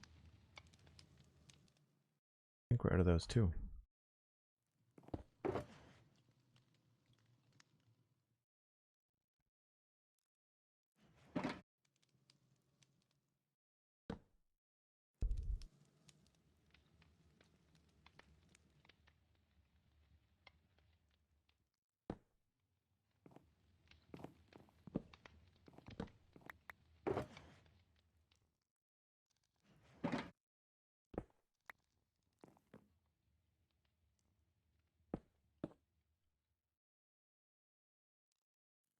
I think we're out of those too.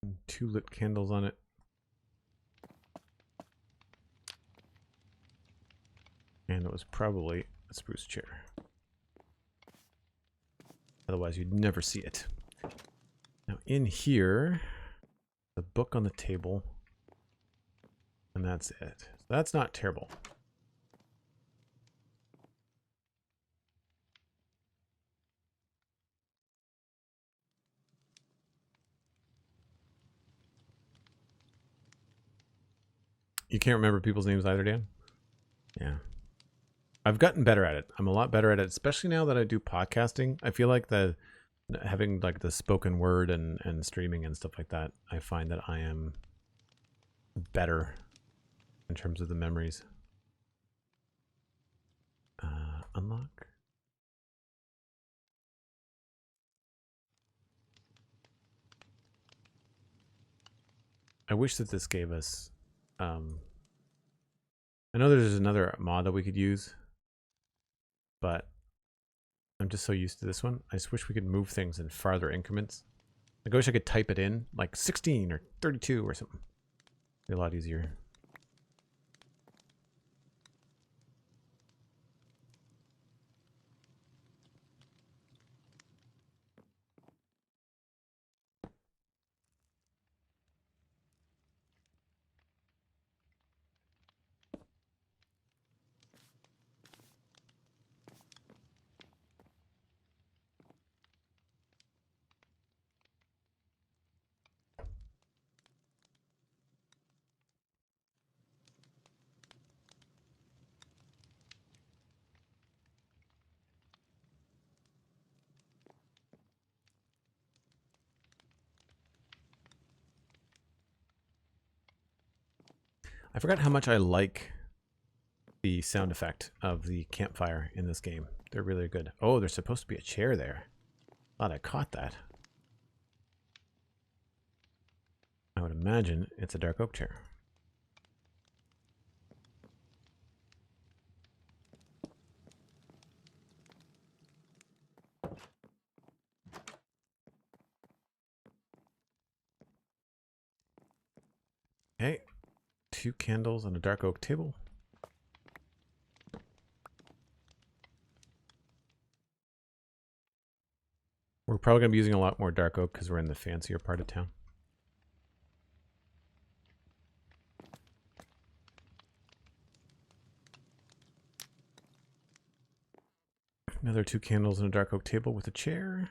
And 2 lit candles on it. And it was probably a spruce chair. Otherwise, you'd never see it. Now, in here, the book on the table. And that's it. So that's not terrible. You can't remember people's names either, Dan? Yeah. I've gotten better at it. I'm a lot better at it, especially now that I do podcasting. I feel like having like the spoken word and streaming and stuff like that, I find that I am better in terms of the memories. Unlock. I wish that this gave us I know there's another mod that we could use, but I'm just so used to this one. I just wish we could move things in farther increments. I wish I could type it in like 16 or 32 or something. Be a lot easier. I forgot how much I like the sound effect of the campfire in this game. They're really good. Oh, there's supposed to be a chair there. Thought I caught that. I would imagine it's a dark oak chair. Okay, 2 candles on a dark oak table. We're probably going to be using a lot more dark oak because we're in the fancier part of town. Another 2 candles on a dark oak table with a chair.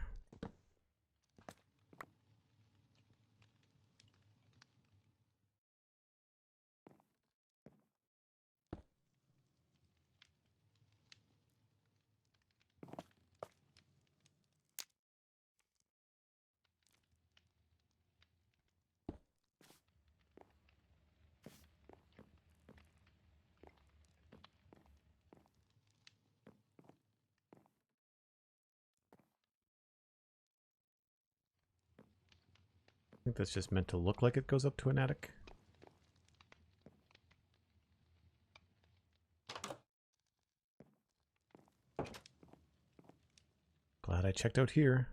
I think that's just meant to look like it goes up to an attic. Glad I checked out here.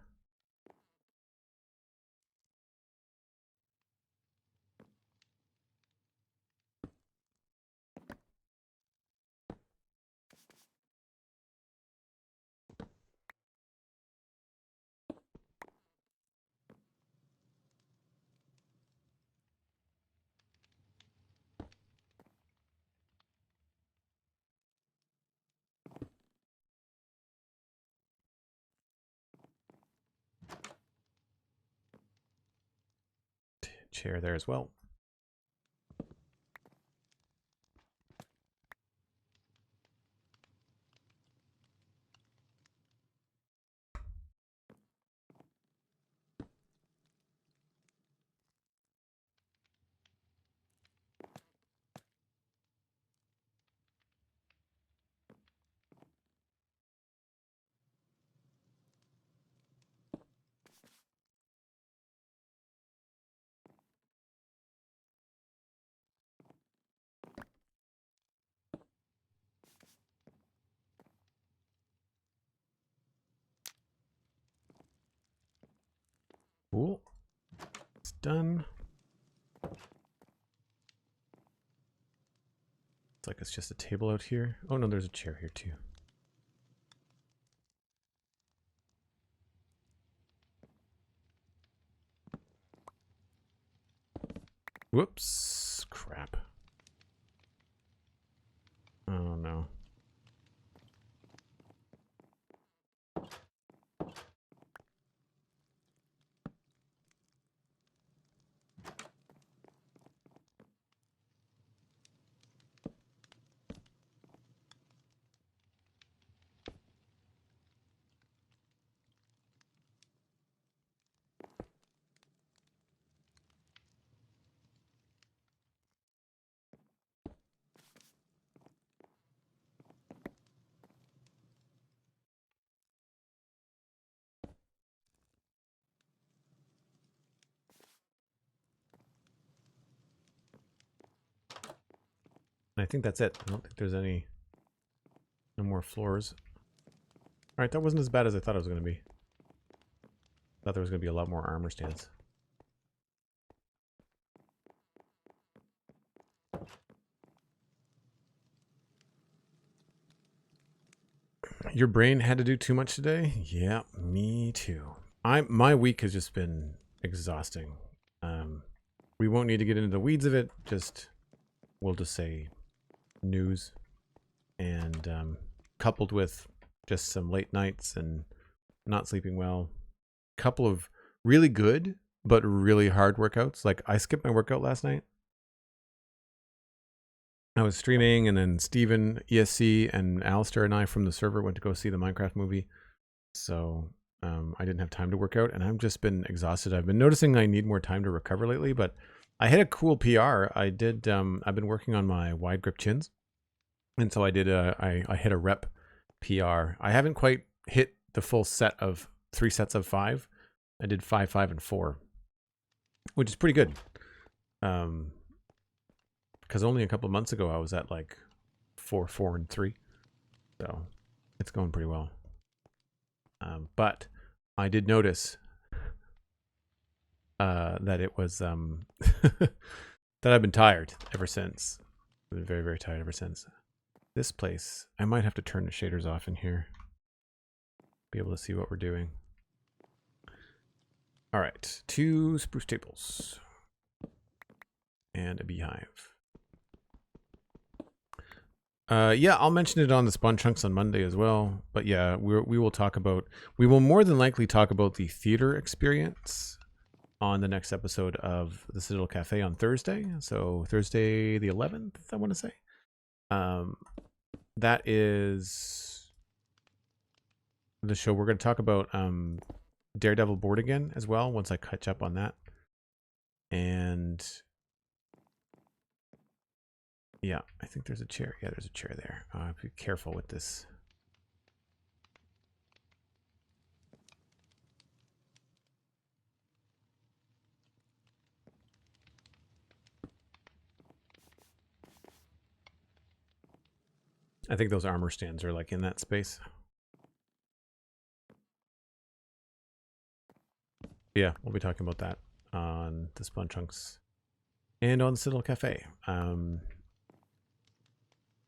chair there as well. Cool. It's done. It's like it's just a table out here. Oh no, there's a chair here too. Whoops. Crap. Oh no. I think that's it. I don't think there's any... No more floors. Alright, that wasn't as bad as I thought it was going to be. I thought there was going to be a lot more armor stands. Your brain had to do too much today? Yeah, me too. My week has just been exhausting. We won't need to get into the weeds of it. We'll just say news, and coupled with just some late nights and not sleeping well. Couple of really good but really hard workouts. Like I skipped my workout last night. I was streaming, and then Steven, ESC, and Alistair and I from the server went to go see the Minecraft movie. So I didn't have time to work out, and I've just been exhausted. I've been noticing I need more time to recover lately, but I hit a cool PR. I've been working on my wide grip chins, and so I hit a rep PR. I haven't quite hit the full set of 3 sets of 5. I did 5, 5, and 4, which is pretty good. Because only a couple of months ago I was at like 4, 4, and 3, so it's going pretty well. But I did notice that it was that I've been tired ever since. I've been very, very tired ever since. This place, I might have to turn the shaders off in here. Be able to see what we're doing. All right, 2 spruce tables and a beehive. Yeah, I'll mention it on the Spawn Chunks on Monday as well. But yeah, we will more than likely talk about the theater experience on the next episode of the Citadel Cafe on Thursday. So Thursday the 11th, I want to say. That is the show. We're going to talk about Daredevil Board Again as well, once I catch up on that. And yeah, I think there's a chair. Yeah, there's a chair there. Be careful with this. I think those armor stands are like in that space. Yeah, we'll be talking about that on the Spawn Chunks and on the Citadel Cafe.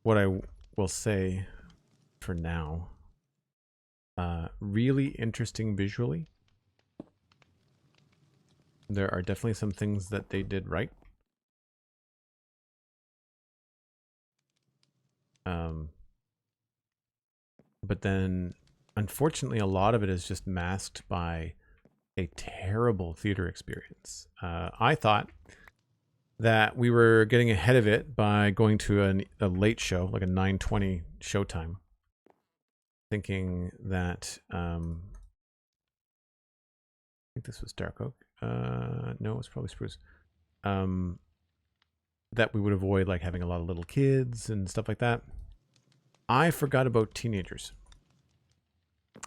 What I will say for now, really interesting visually. There are definitely some things that they did right. But then, unfortunately, a lot of it is just masked by a terrible theater experience. I thought that we were getting ahead of it by going to a late show, like a 9:20 showtime, thinking that I think this was Dark Oak. No, it's probably Spruce. That we would avoid like having a lot of little kids and stuff like that. I forgot about teenagers.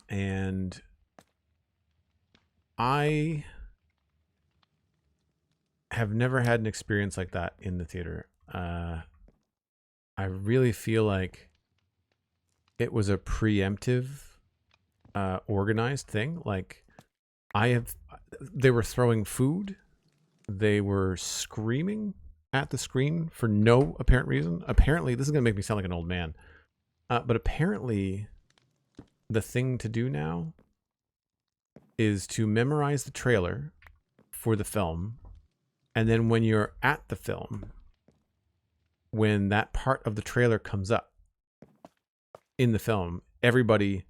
And I have never had an experience like that in the theater. I really feel like it was a preemptive, organized thing. Like they were throwing food. They were screaming at the screen for no apparent reason. Apparently, this is going to make me sound like an old man. But apparently, the thing to do now is to memorize the trailer for the film. And then when you're at the film, when that part of the trailer comes up in the film, everybody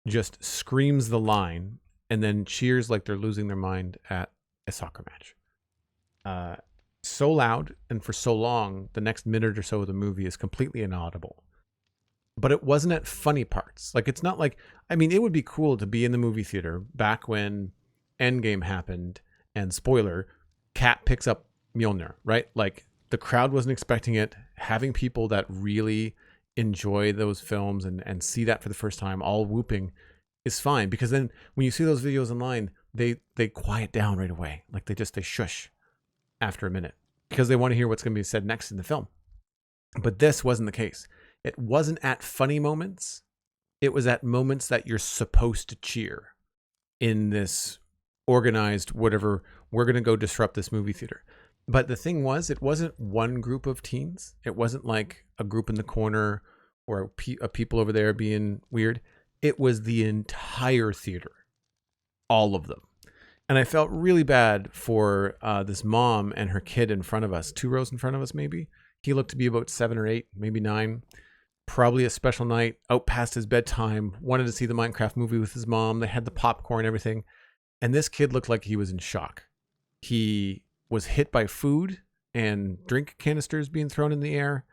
just screams the line and then cheers like they're losing their mind at a soccer match. So loud and for so long, the next minute or so of the movie is completely inaudible. But it wasn't at funny parts. Like, it's not like, I mean, it would be cool to be in the movie theater back when Endgame happened and spoiler, Cap picks up Mjolnir, right? Like, the crowd wasn't expecting it. Having people that really enjoy those films and see that for the first time, all whooping, is fine. Because then when you see those videos online, they quiet down right away. Like, they shush after a minute because they want to hear what's going to be said next in the film. But this wasn't the case. It wasn't at funny moments. It was at moments that you're supposed to cheer in this organized, whatever, we're going to go disrupt this movie theater. But the thing was, it wasn't one group of teens. It wasn't like a group in the corner or a people over there being weird. It was the entire theater, all of them. And I felt really bad for this mom and her kid in front of us, 2 rows in front of us maybe. He looked to be about 7 or 8, maybe 9. Probably a special night, out past his bedtime, wanted to see the Minecraft movie with his mom. They had the popcorn, everything. And this kid looked like he was in shock. He was hit by food and drink canisters being thrown in the air.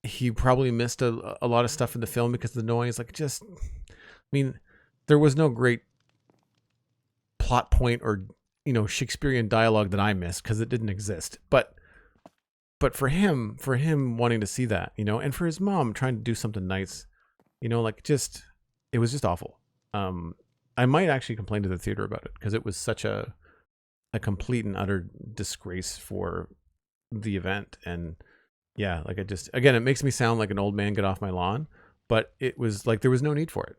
He probably missed a lot of stuff in the film because of the noise. Like, just, I mean, there was no great plot point or, Shakespearean dialogue that I missed because it didn't exist. But for him wanting to see that, and for his mom trying to do something nice, it was just awful. I might actually complain to the theater about it because it was such a complete and utter disgrace for the event. And yeah, like, again, it makes me sound like an old man, get off my lawn, but it was like, there was no need for it.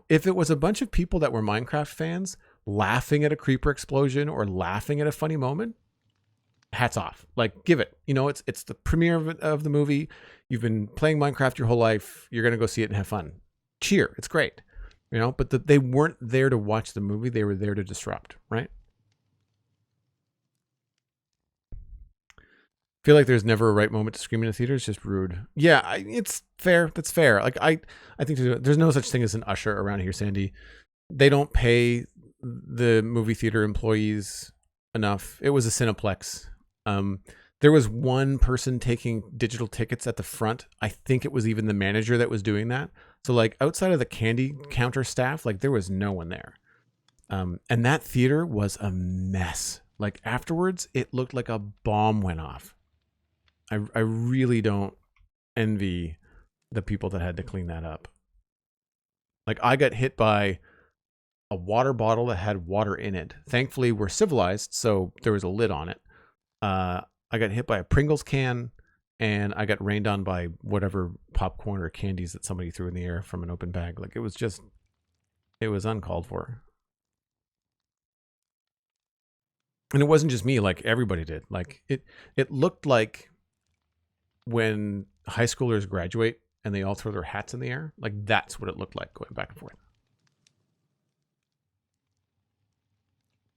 If it was a bunch of people that were Minecraft fans laughing at a creeper explosion or laughing at a funny moment, hats off. Like, give it. It's the premiere of the movie. You've been playing Minecraft your whole life. You're going to go see it and have fun. Cheer. It's great. But they weren't there to watch the movie. They were there to disrupt, right? Feel like there's never a right moment to scream in a theater. It's just rude. Yeah, it's fair. That's fair. Like, I think there's no such thing as an usher around here, Sandy. They don't pay the movie theater employees enough. It was a Cineplex. There was one person taking digital tickets at the front. I think it was even the manager that was doing that. So, like, outside of the candy counter staff, like, there was no one there. And that theater was a mess. Like, afterwards, it looked like a bomb went off. I really don't envy the people that had to clean that up. Like, I got hit by a water bottle that had water in it. Thankfully, we're civilized, so there was a lid on it. I got hit by a Pringles can, and I got rained on by whatever popcorn or candies that somebody threw in the air from an open bag. Like, it was uncalled for. And it wasn't just me, like, everybody did. Like, it looked like when high schoolers graduate and they all throw their hats in the air. Like, that's what it looked like going back and forth.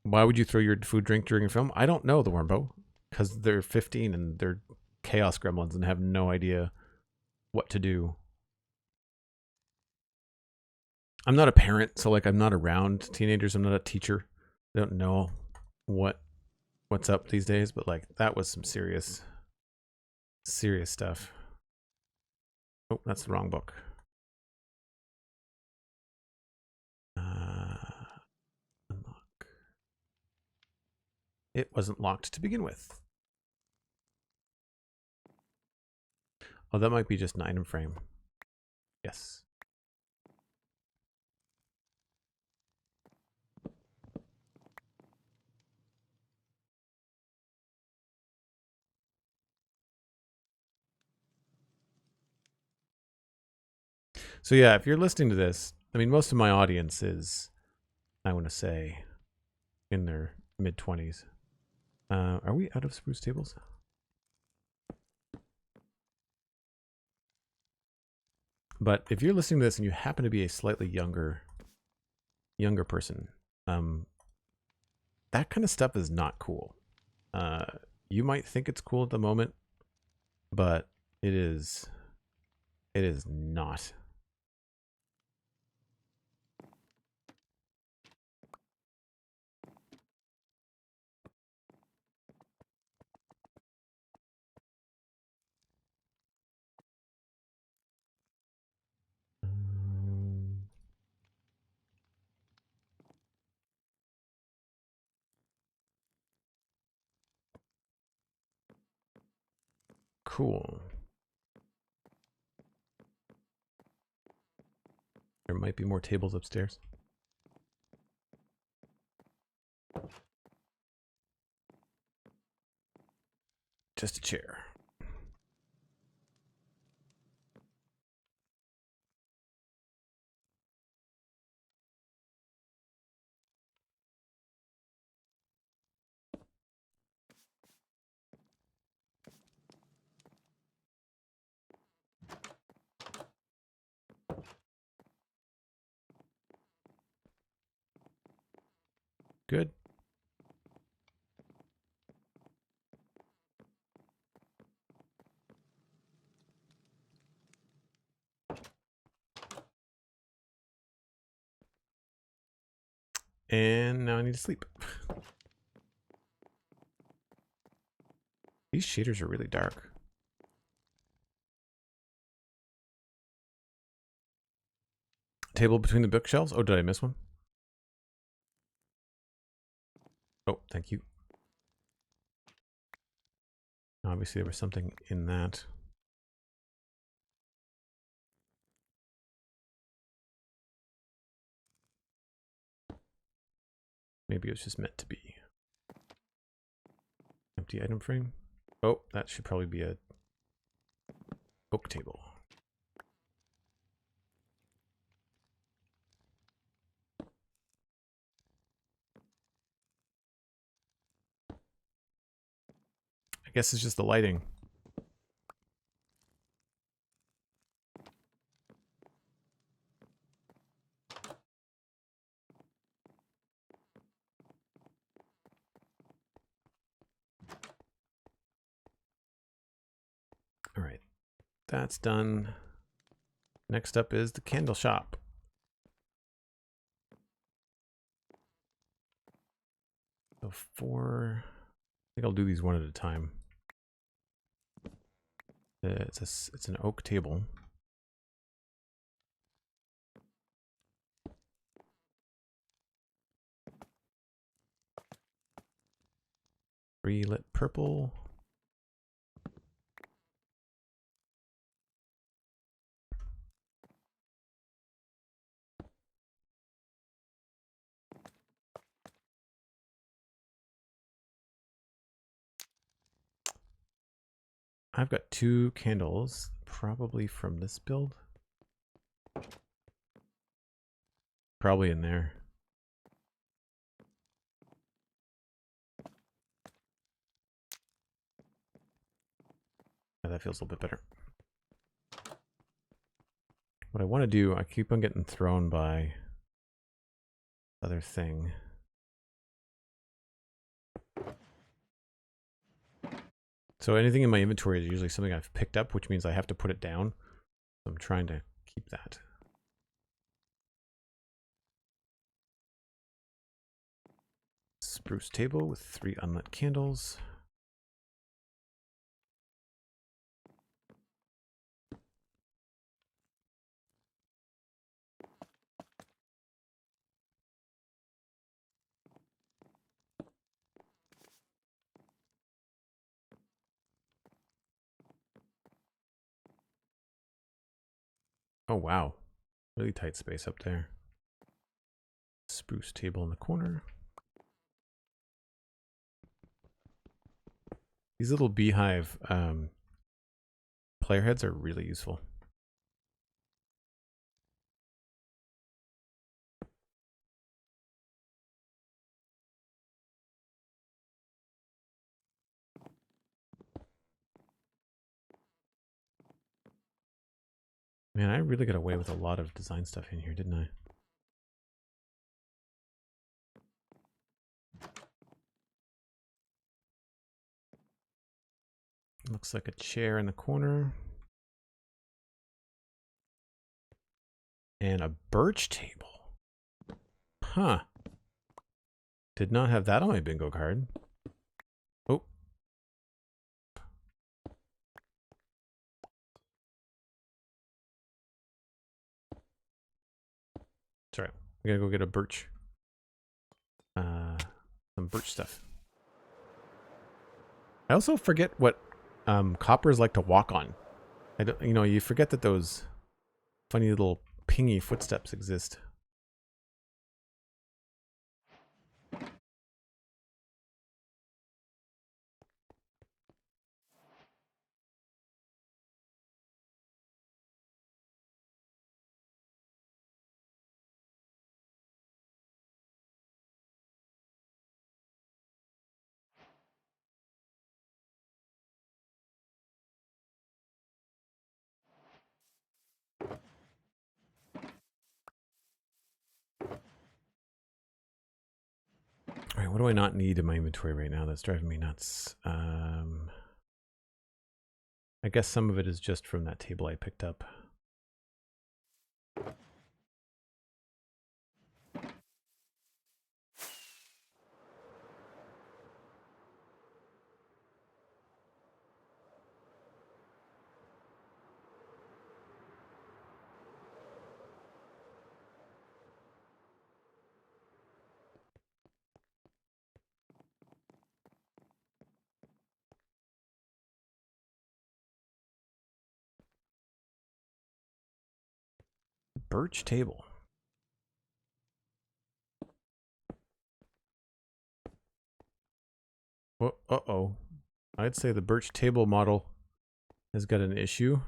Why would you throw your food drink during a film? I don't know, the Wormbo. Because they're 15 and they're chaos gremlins and have no idea what to do. I'm not a parent, so like I'm not around teenagers. I'm not a teacher. I don't know what's up these days, but like that was some serious stuff. Oh, that's the wrong book. Unlock. It wasn't locked to begin with. Oh, that might be just an item frame. Yes. So yeah, if you're listening to this, I mean, most of my audience is, I want to say, in their mid-20s. Are we out of spruce tables? But if you're listening to this and you happen to be a slightly younger person, that kind of stuff is not cool. You might think it's cool at the moment, but it is not. Cool. There might be more tables upstairs. Just a chair. Good. And now I need to sleep. These shaders are really dark. Table between the bookshelves? Oh, did I miss one? Oh, thank you. Obviously, there was something in that. Maybe it was just meant to be. Empty item frame. Oh, that should probably be a oak table. I guess it's just the lighting. All right, that's done. Next up is the candle shop. So I think I'll do these one at a time. It's an oak table. Relit purple. I've got 2 candles, probably from this build. Probably in there. Oh, that feels a little bit better. What I want to do, I keep on getting thrown by other thing. So anything in my inventory is usually something I've picked up, which means I have to put it down. So I'm trying to keep that. spruce table with 3 unlit candles. Oh, wow. Really tight space up there. Spruce table in the corner. These little beehive player heads are really useful. Man, I really got away with a lot of design stuff in here, didn't I? Looks like a chair in the corner. And a birch table. Huh. Did not have that on my bingo card. Oh. Sorry. We gotta go get a birch. Some birch stuff. I also forget what coppers like to walk on. I don't, you know, you forget that those funny little pingy footsteps exist. All right, what do I not need in my inventory right now that's driving me nuts? I guess some of it is just from that table I picked up. Birch table. Oh, uh-oh. I'd say the birch table model has got an issue.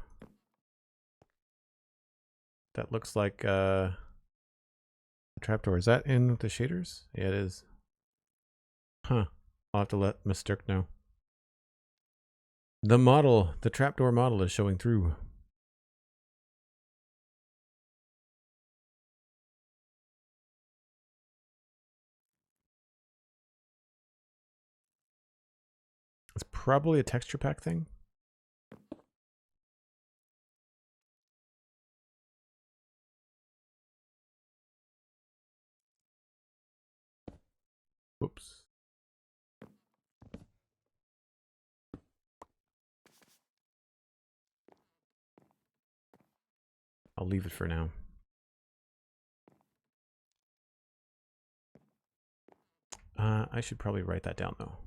That looks like a trapdoor. Is that in with the shaders? Yeah, it is. Huh. I'll have to let Miss Stirk know. The model, the trapdoor model is showing through. It's probably a texture pack thing. Whoops. I'll leave it for now. I should probably write that down though.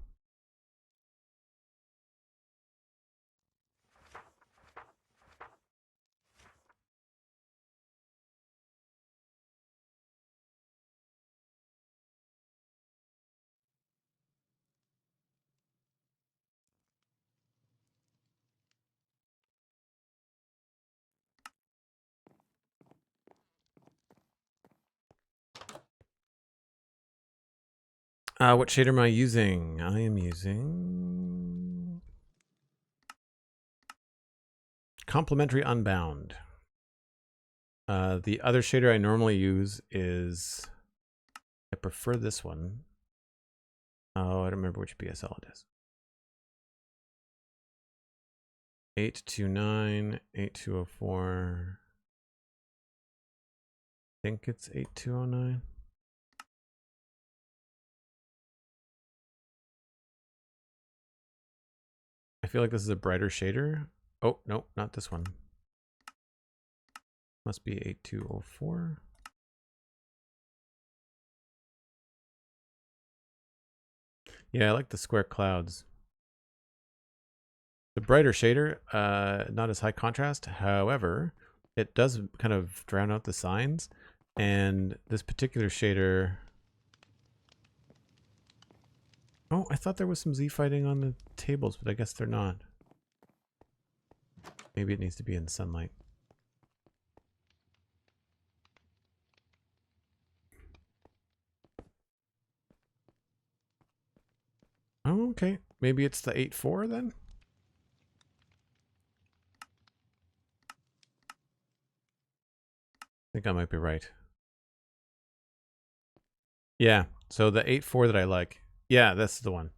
What shader am I using? I am using Complementary Unbound. The other shader I normally use is, I prefer this one. Oh, I don't remember which BSL it is. 829, 8204. I think it's 8209. I feel like this is a brighter shader. Oh, no, not this one. Must be 8204. Yeah, I like the square clouds. The brighter shader, not as high contrast. However, it does kind of drown out the signs. And this particular shader... Oh, I thought there was some Z fighting on the tables, but I guess they're not. Maybe it needs to be in sunlight. Oh, okay. Maybe it's the 8.4 then? I think I might be right. Yeah, so the 8.4 that I like. Yeah, that's the one.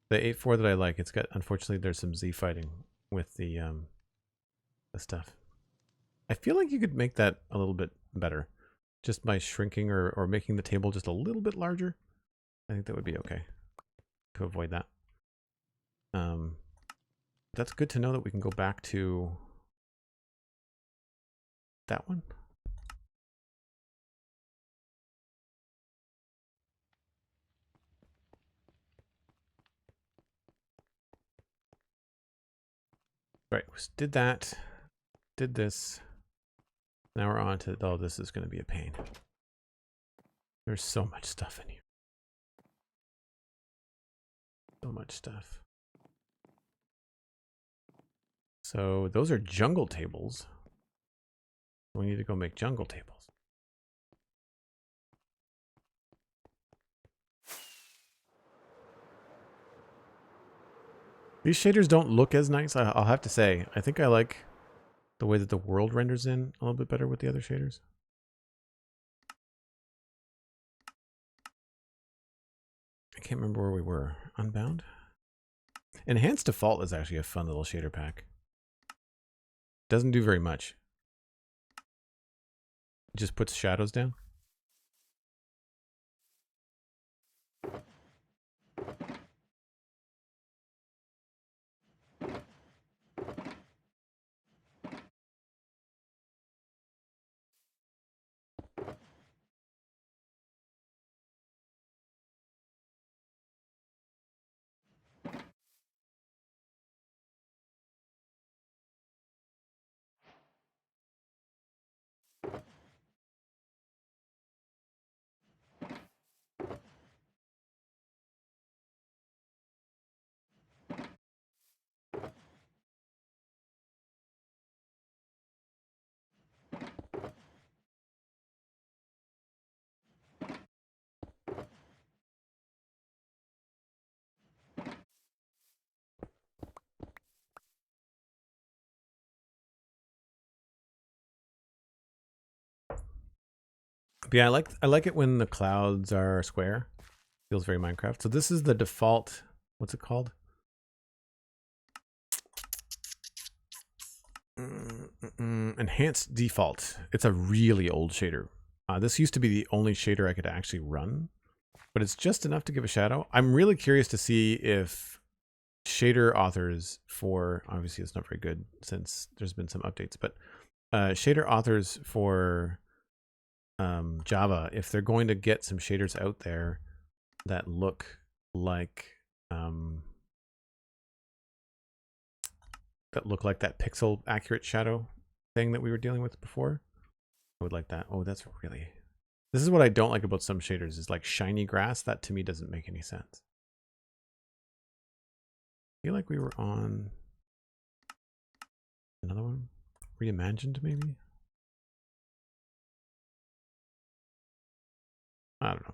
The 8.4 that I like, it's got, unfortunately, there's some Z fighting with the stuff. I feel like you could make that a little bit better. Just by shrinking or making the table just a little bit larger. I think that would be okay to avoid that. That's good to know that we can go back to that one. Right, did that, did this. Now we're on to, oh, this is going to be a pain. There's so much stuff in here. So much stuff. So those are jungle tables. We need to go make jungle tables. These shaders don't look as nice, I'll have to say. I think I like the way that the world renders in a little bit better with the other shaders. I can't remember where we were. Unbound? Enhanced Default is actually a fun little shader pack. Doesn't do very much. It just puts shadows down. But yeah, I like it when the clouds are square. Feels very Minecraft. So this is the default, what's it called? Enhanced Default. It's a really old shader. This used to be the only shader I could actually run, but it's just enough to give a shadow. I'm really curious to see if shader authors for, obviously it's not very good since there's been some updates, but shader authors for Java, if they're going to get some shaders out there that look like that pixel accurate shadow thing that we were dealing with before, I would like that. Oh, that's really, this is what I don't like about some shaders, is like shiny grass. That to me doesn't make any sense. I feel like we were on another one, reimagined maybe. I don't know.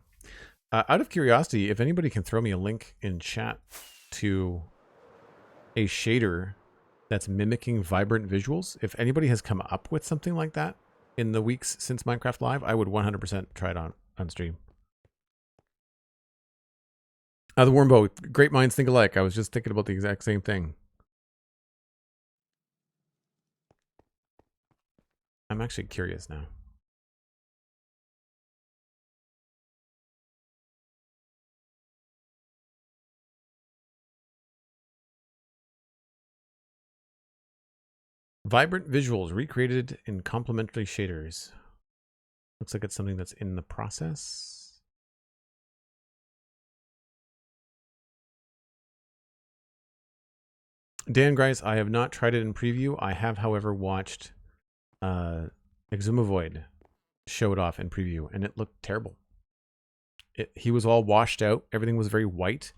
Out of curiosity, if anybody can throw me a link in chat to a shader that's mimicking vibrant visuals, if anybody has come up with something like that in the weeks since Minecraft Live, I would 100% try it on stream. The Wormbo, great minds think alike. I was just thinking about the exact same thing. I'm actually curious now. Vibrant visuals recreated in complementary shaders. Looks like it's something that's in the process. Dan Grice, I have not tried it in preview. I have, however, watched Exhumavoid show it off in preview, and it looked terrible. He was all washed out. Everything was very white.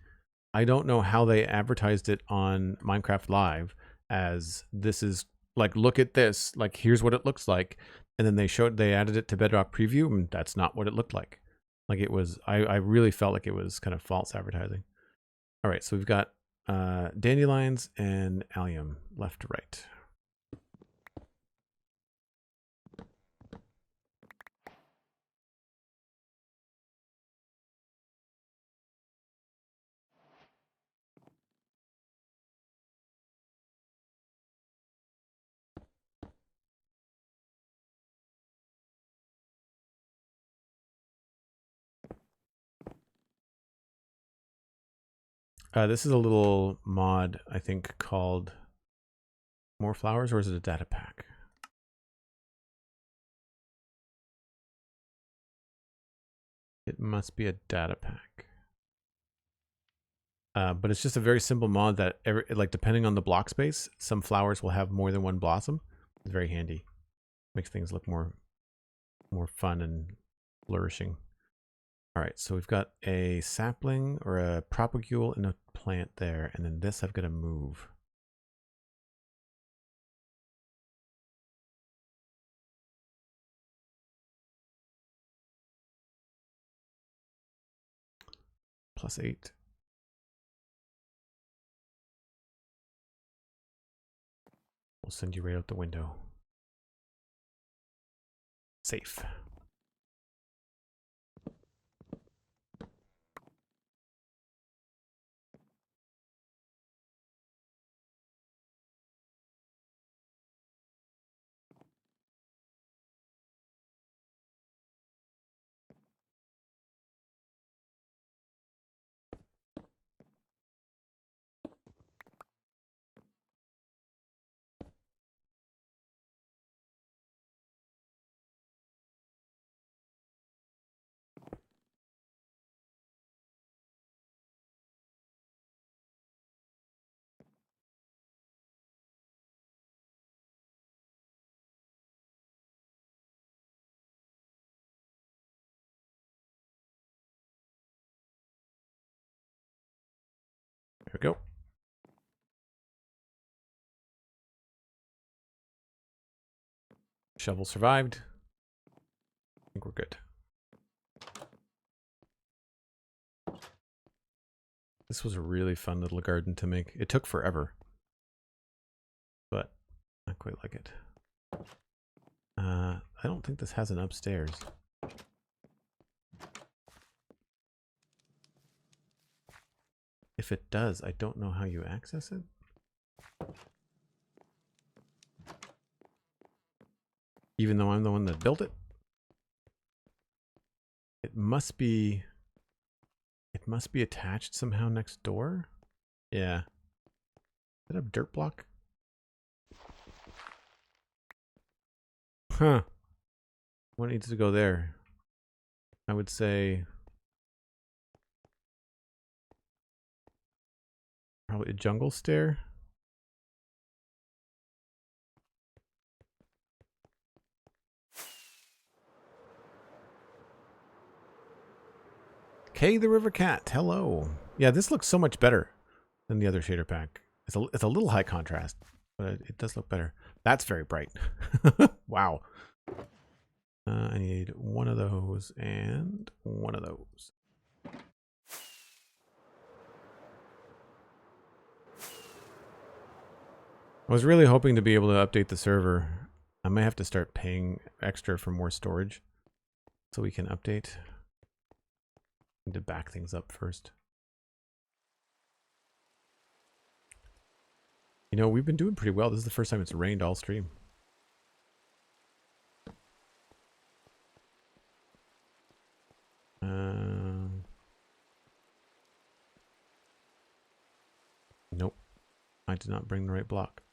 I don't know how they advertised it on Minecraft Live as this is like, look at this, like here's what it looks like, and then they added it to Bedrock Preview, and that's not what it looked like. Like it was, I really felt like it was kind of false advertising. All right, so we've got dandelions and allium left to right. This is a little mod, I think, called More Flowers, or is it a data pack? It must be a data pack. But it's just a very simple mod that, like, depending on the block space, some flowers will have more than one blossom. It's very handy. Makes things look more fun and flourishing. All right, so we've got a sapling or a propagule and a plant there, and then this I've got to move. +8. We'll send you right out the window. Safe. There we go. Shovel survived. I think we're good. This was a really fun little garden to make. It took forever, but I quite like it. I don't think this has an upstairs. If it does, I don't know how you access it. Even though I'm the one that built it. It must be attached somehow next door. Yeah. Is that a dirt block? Huh. What needs to go there? I would say probably a jungle stair. Kay the River Cat, hello. Yeah, this looks so much better than the other shader pack. It's a little high contrast, but it does look better. That's very bright. Wow. I need one of those and one of those. I was really hoping to be able to update the server. I might have to start paying extra for more storage so we can update. Need to back things up first. You know, we've been doing pretty well. This is the first time it's rained all stream. Nope. I did not bring the right block.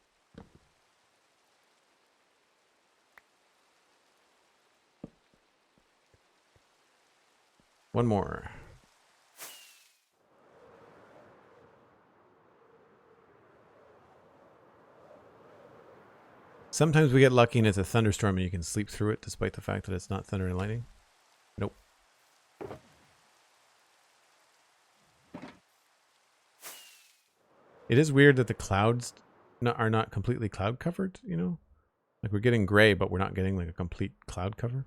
One more. Sometimes we get lucky and it's a thunderstorm and you can sleep through it despite the fact that it's not thunder and lightning. Nope. It is weird that the clouds are not completely cloud covered, you know? Like we're getting gray, but we're not getting like a complete cloud cover.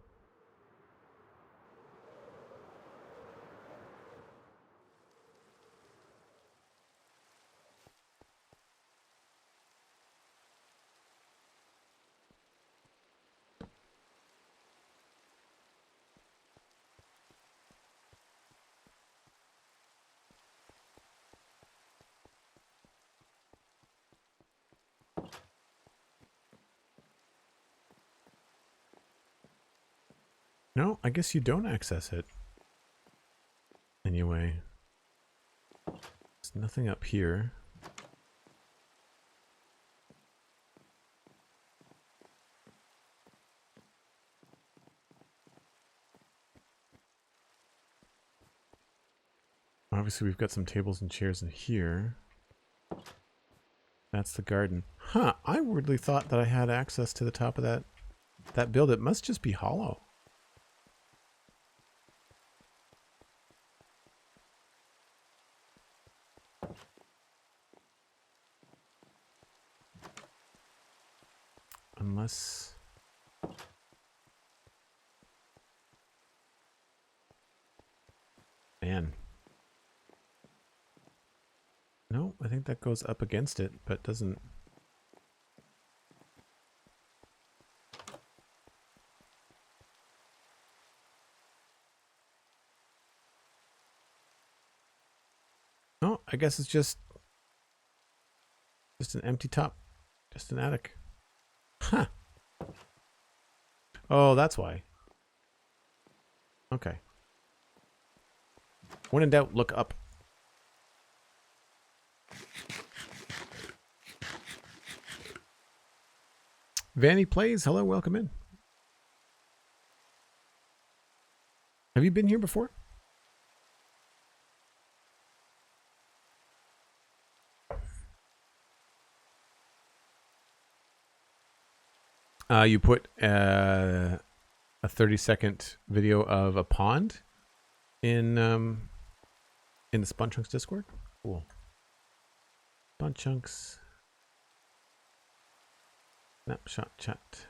No, I guess you don't access it. Anyway. There's nothing up here. Obviously, we've got some tables and chairs in here. That's the garden. Huh, I weirdly thought that I had access to the top of that build. It must just be hollow. Unless... Man. No, I think that goes up against it, but doesn't... No, I guess it's just an empty top. Just an attic. Huh. Oh, that's why. Okay. When in doubt, look up. Vanny Plays, hello, welcome in. Have you been here before? You put a 30-second video of a pond in the SponChunks Discord. Cool. SponChunks. Snapshot chat.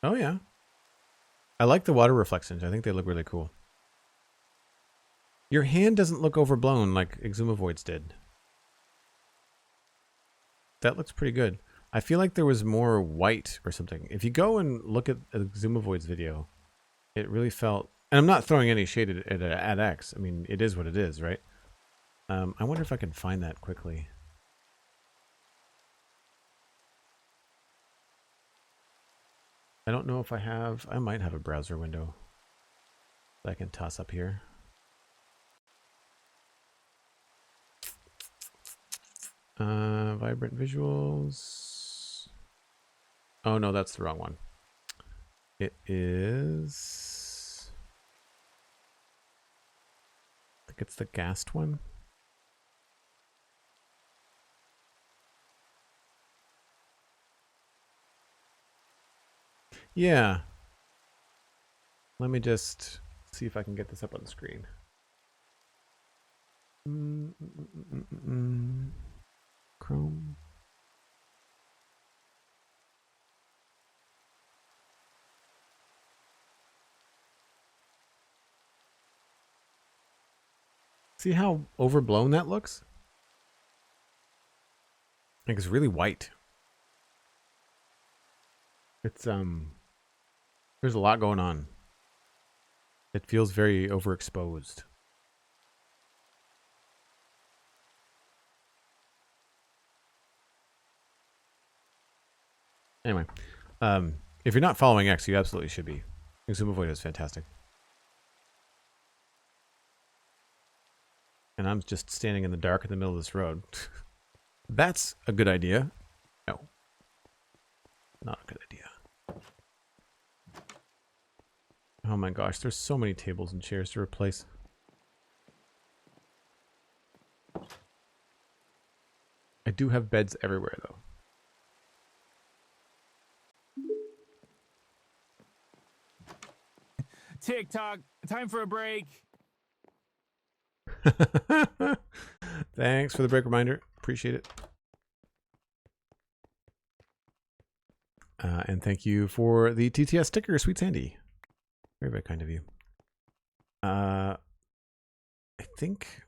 Oh yeah. I like the water reflections. I think they look really cool. Your hand doesn't look overblown like Exhumavoid's did. That looks pretty good. I feel like there was more white or something. If you go and look at Exhumavoid's video, it really felt... And I'm not throwing any shade at X. I mean, it is what it is, right? I wonder if I can find that quickly. I don't know if I have... I might have a browser window that I can toss up here. Vibrant visuals. Oh no, that's the wrong one. It is... I think it's the Ghast one. Yeah. Let me just see if I can get this up on the screen. Chrome. See how overblown that looks? Like it's really white. It's there's a lot going on. It feels very overexposed. Anyway, if you're not following X, you absolutely should be. Exhumavoid is fantastic. And I'm just standing in the dark in the middle of this road. That's a good idea. No. Not a good idea. Oh my gosh, there's so many tables and chairs to replace. I do have beds everywhere, though. TikTok, time for a break. Thanks for the break reminder. Appreciate it. And thank you for the TTS sticker, SweetSandi. Very, very kind of you. I think...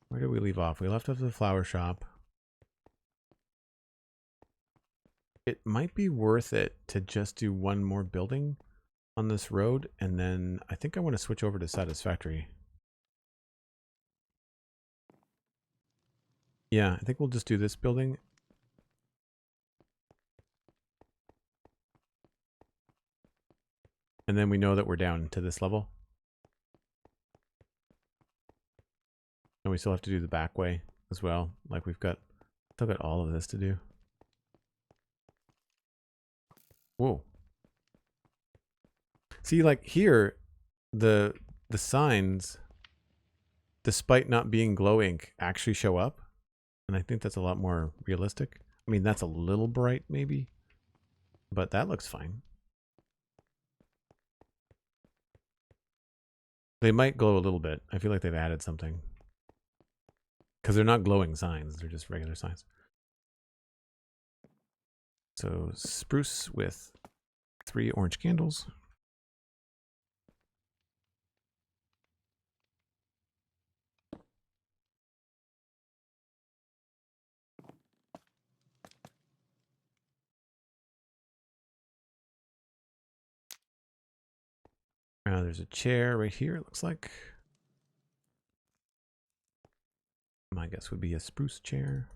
Where did we leave off? We left off the flower shop. It might be worth it to just do one more building on this road, and then I think I want to switch over to Satisfactory. Yeah, I think we'll just do this building. And then we know that we're down to this level. And we still have to do the back way as well. Like we've got, still got all of this to do. Whoa. See, like here, the signs, despite not being glow ink, actually show up. And I think that's a lot more realistic. I mean, that's a little bright maybe, but that looks fine. They might glow a little bit. I feel like they've added something. Because they're not glowing signs, they're just regular signs. So spruce with 3 orange candles. There's a chair right here, it looks like. My guess would be a spruce chair.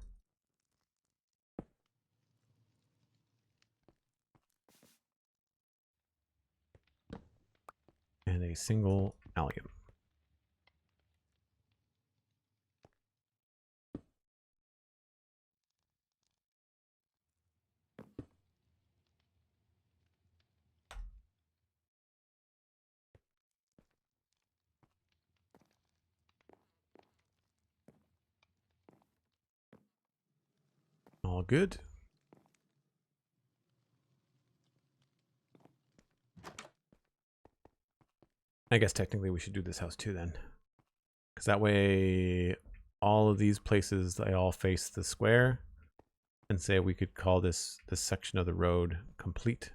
And a single allium. All good. I guess technically we should do this house too then. Because that way all of these places, they all face the square. And say we could call this section of the road complete.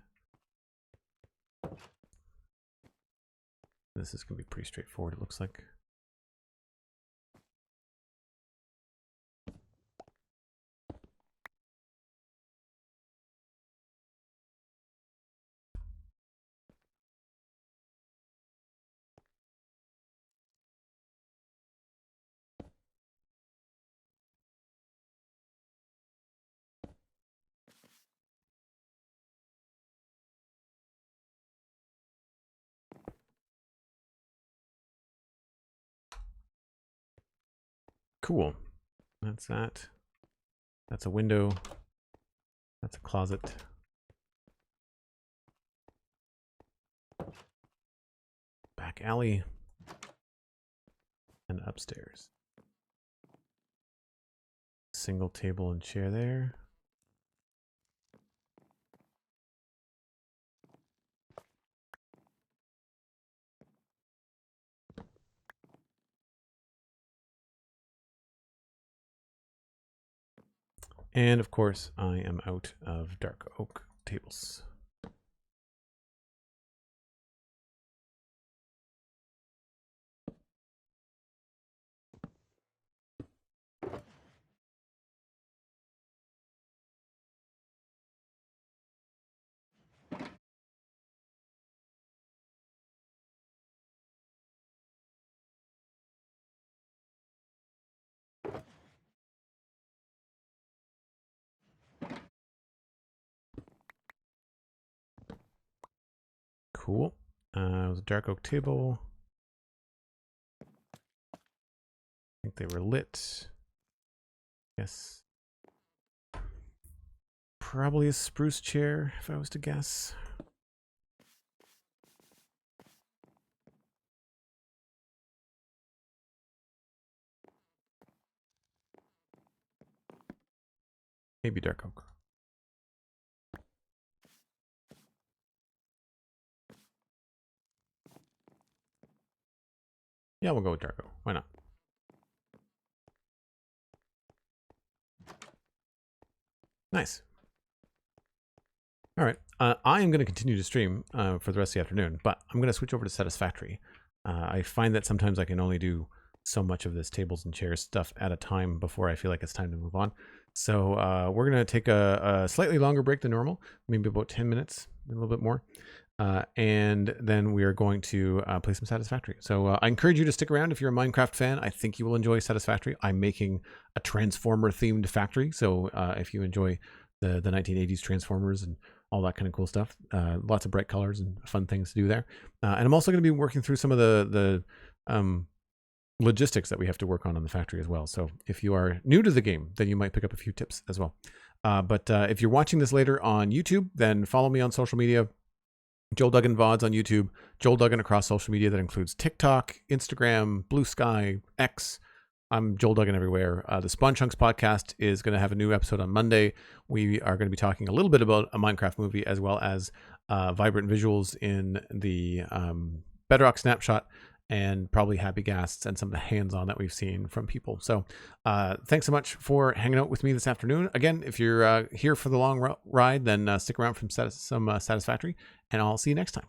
This is going to be pretty straightforward, it looks like. Cool. That's that. That's a window. That's a closet. Back alley. And upstairs. Single table and chair there. And of course, I am out of dark oak tables. Cool. It was a dark oak table. I think they were lit. Yes. Probably a spruce chair, if I was to guess. Maybe dark oak. Yeah, we'll go with dark oak. Why not? Nice. All right. I am going to continue to stream for the rest of the afternoon, but I'm going to switch over to Satisfactory. I find that sometimes I can only do so much of this tables and chairs stuff at a time before I feel like it's time to move on. So we're going to take a slightly longer break than normal, maybe about 10 minutes, a little bit more. And then we are going to play some Satisfactory. So I encourage you to stick around if you're a Minecraft fan. I think you will enjoy Satisfactory. I'm making a Transformer-themed factory. So if you enjoy the 1980s Transformers and all that kind of cool stuff, lots of bright colors and fun things to do there. And I'm also going to be working through some of the logistics that we have to work on the factory as well. So if you are new to the game, then you might pick up a few tips as well. But if you're watching this later on YouTube, then follow me on social media. Joel Duggan VODs on YouTube, Joel Duggan across social media. That includes TikTok, Instagram, Blue Sky, X. I'm Joel Duggan everywhere. The Spawn Chunks podcast is going to have a new episode on Monday. We are going to be talking a little bit about a Minecraft movie as well as vibrant visuals in the Bedrock Snapshot and probably Happy Ghasts and some of the hands-on that we've seen from people. So thanks so much for hanging out with me this afternoon. Again, if you're here for the long ride, then stick around for some Satisfactory, and I'll see you next time.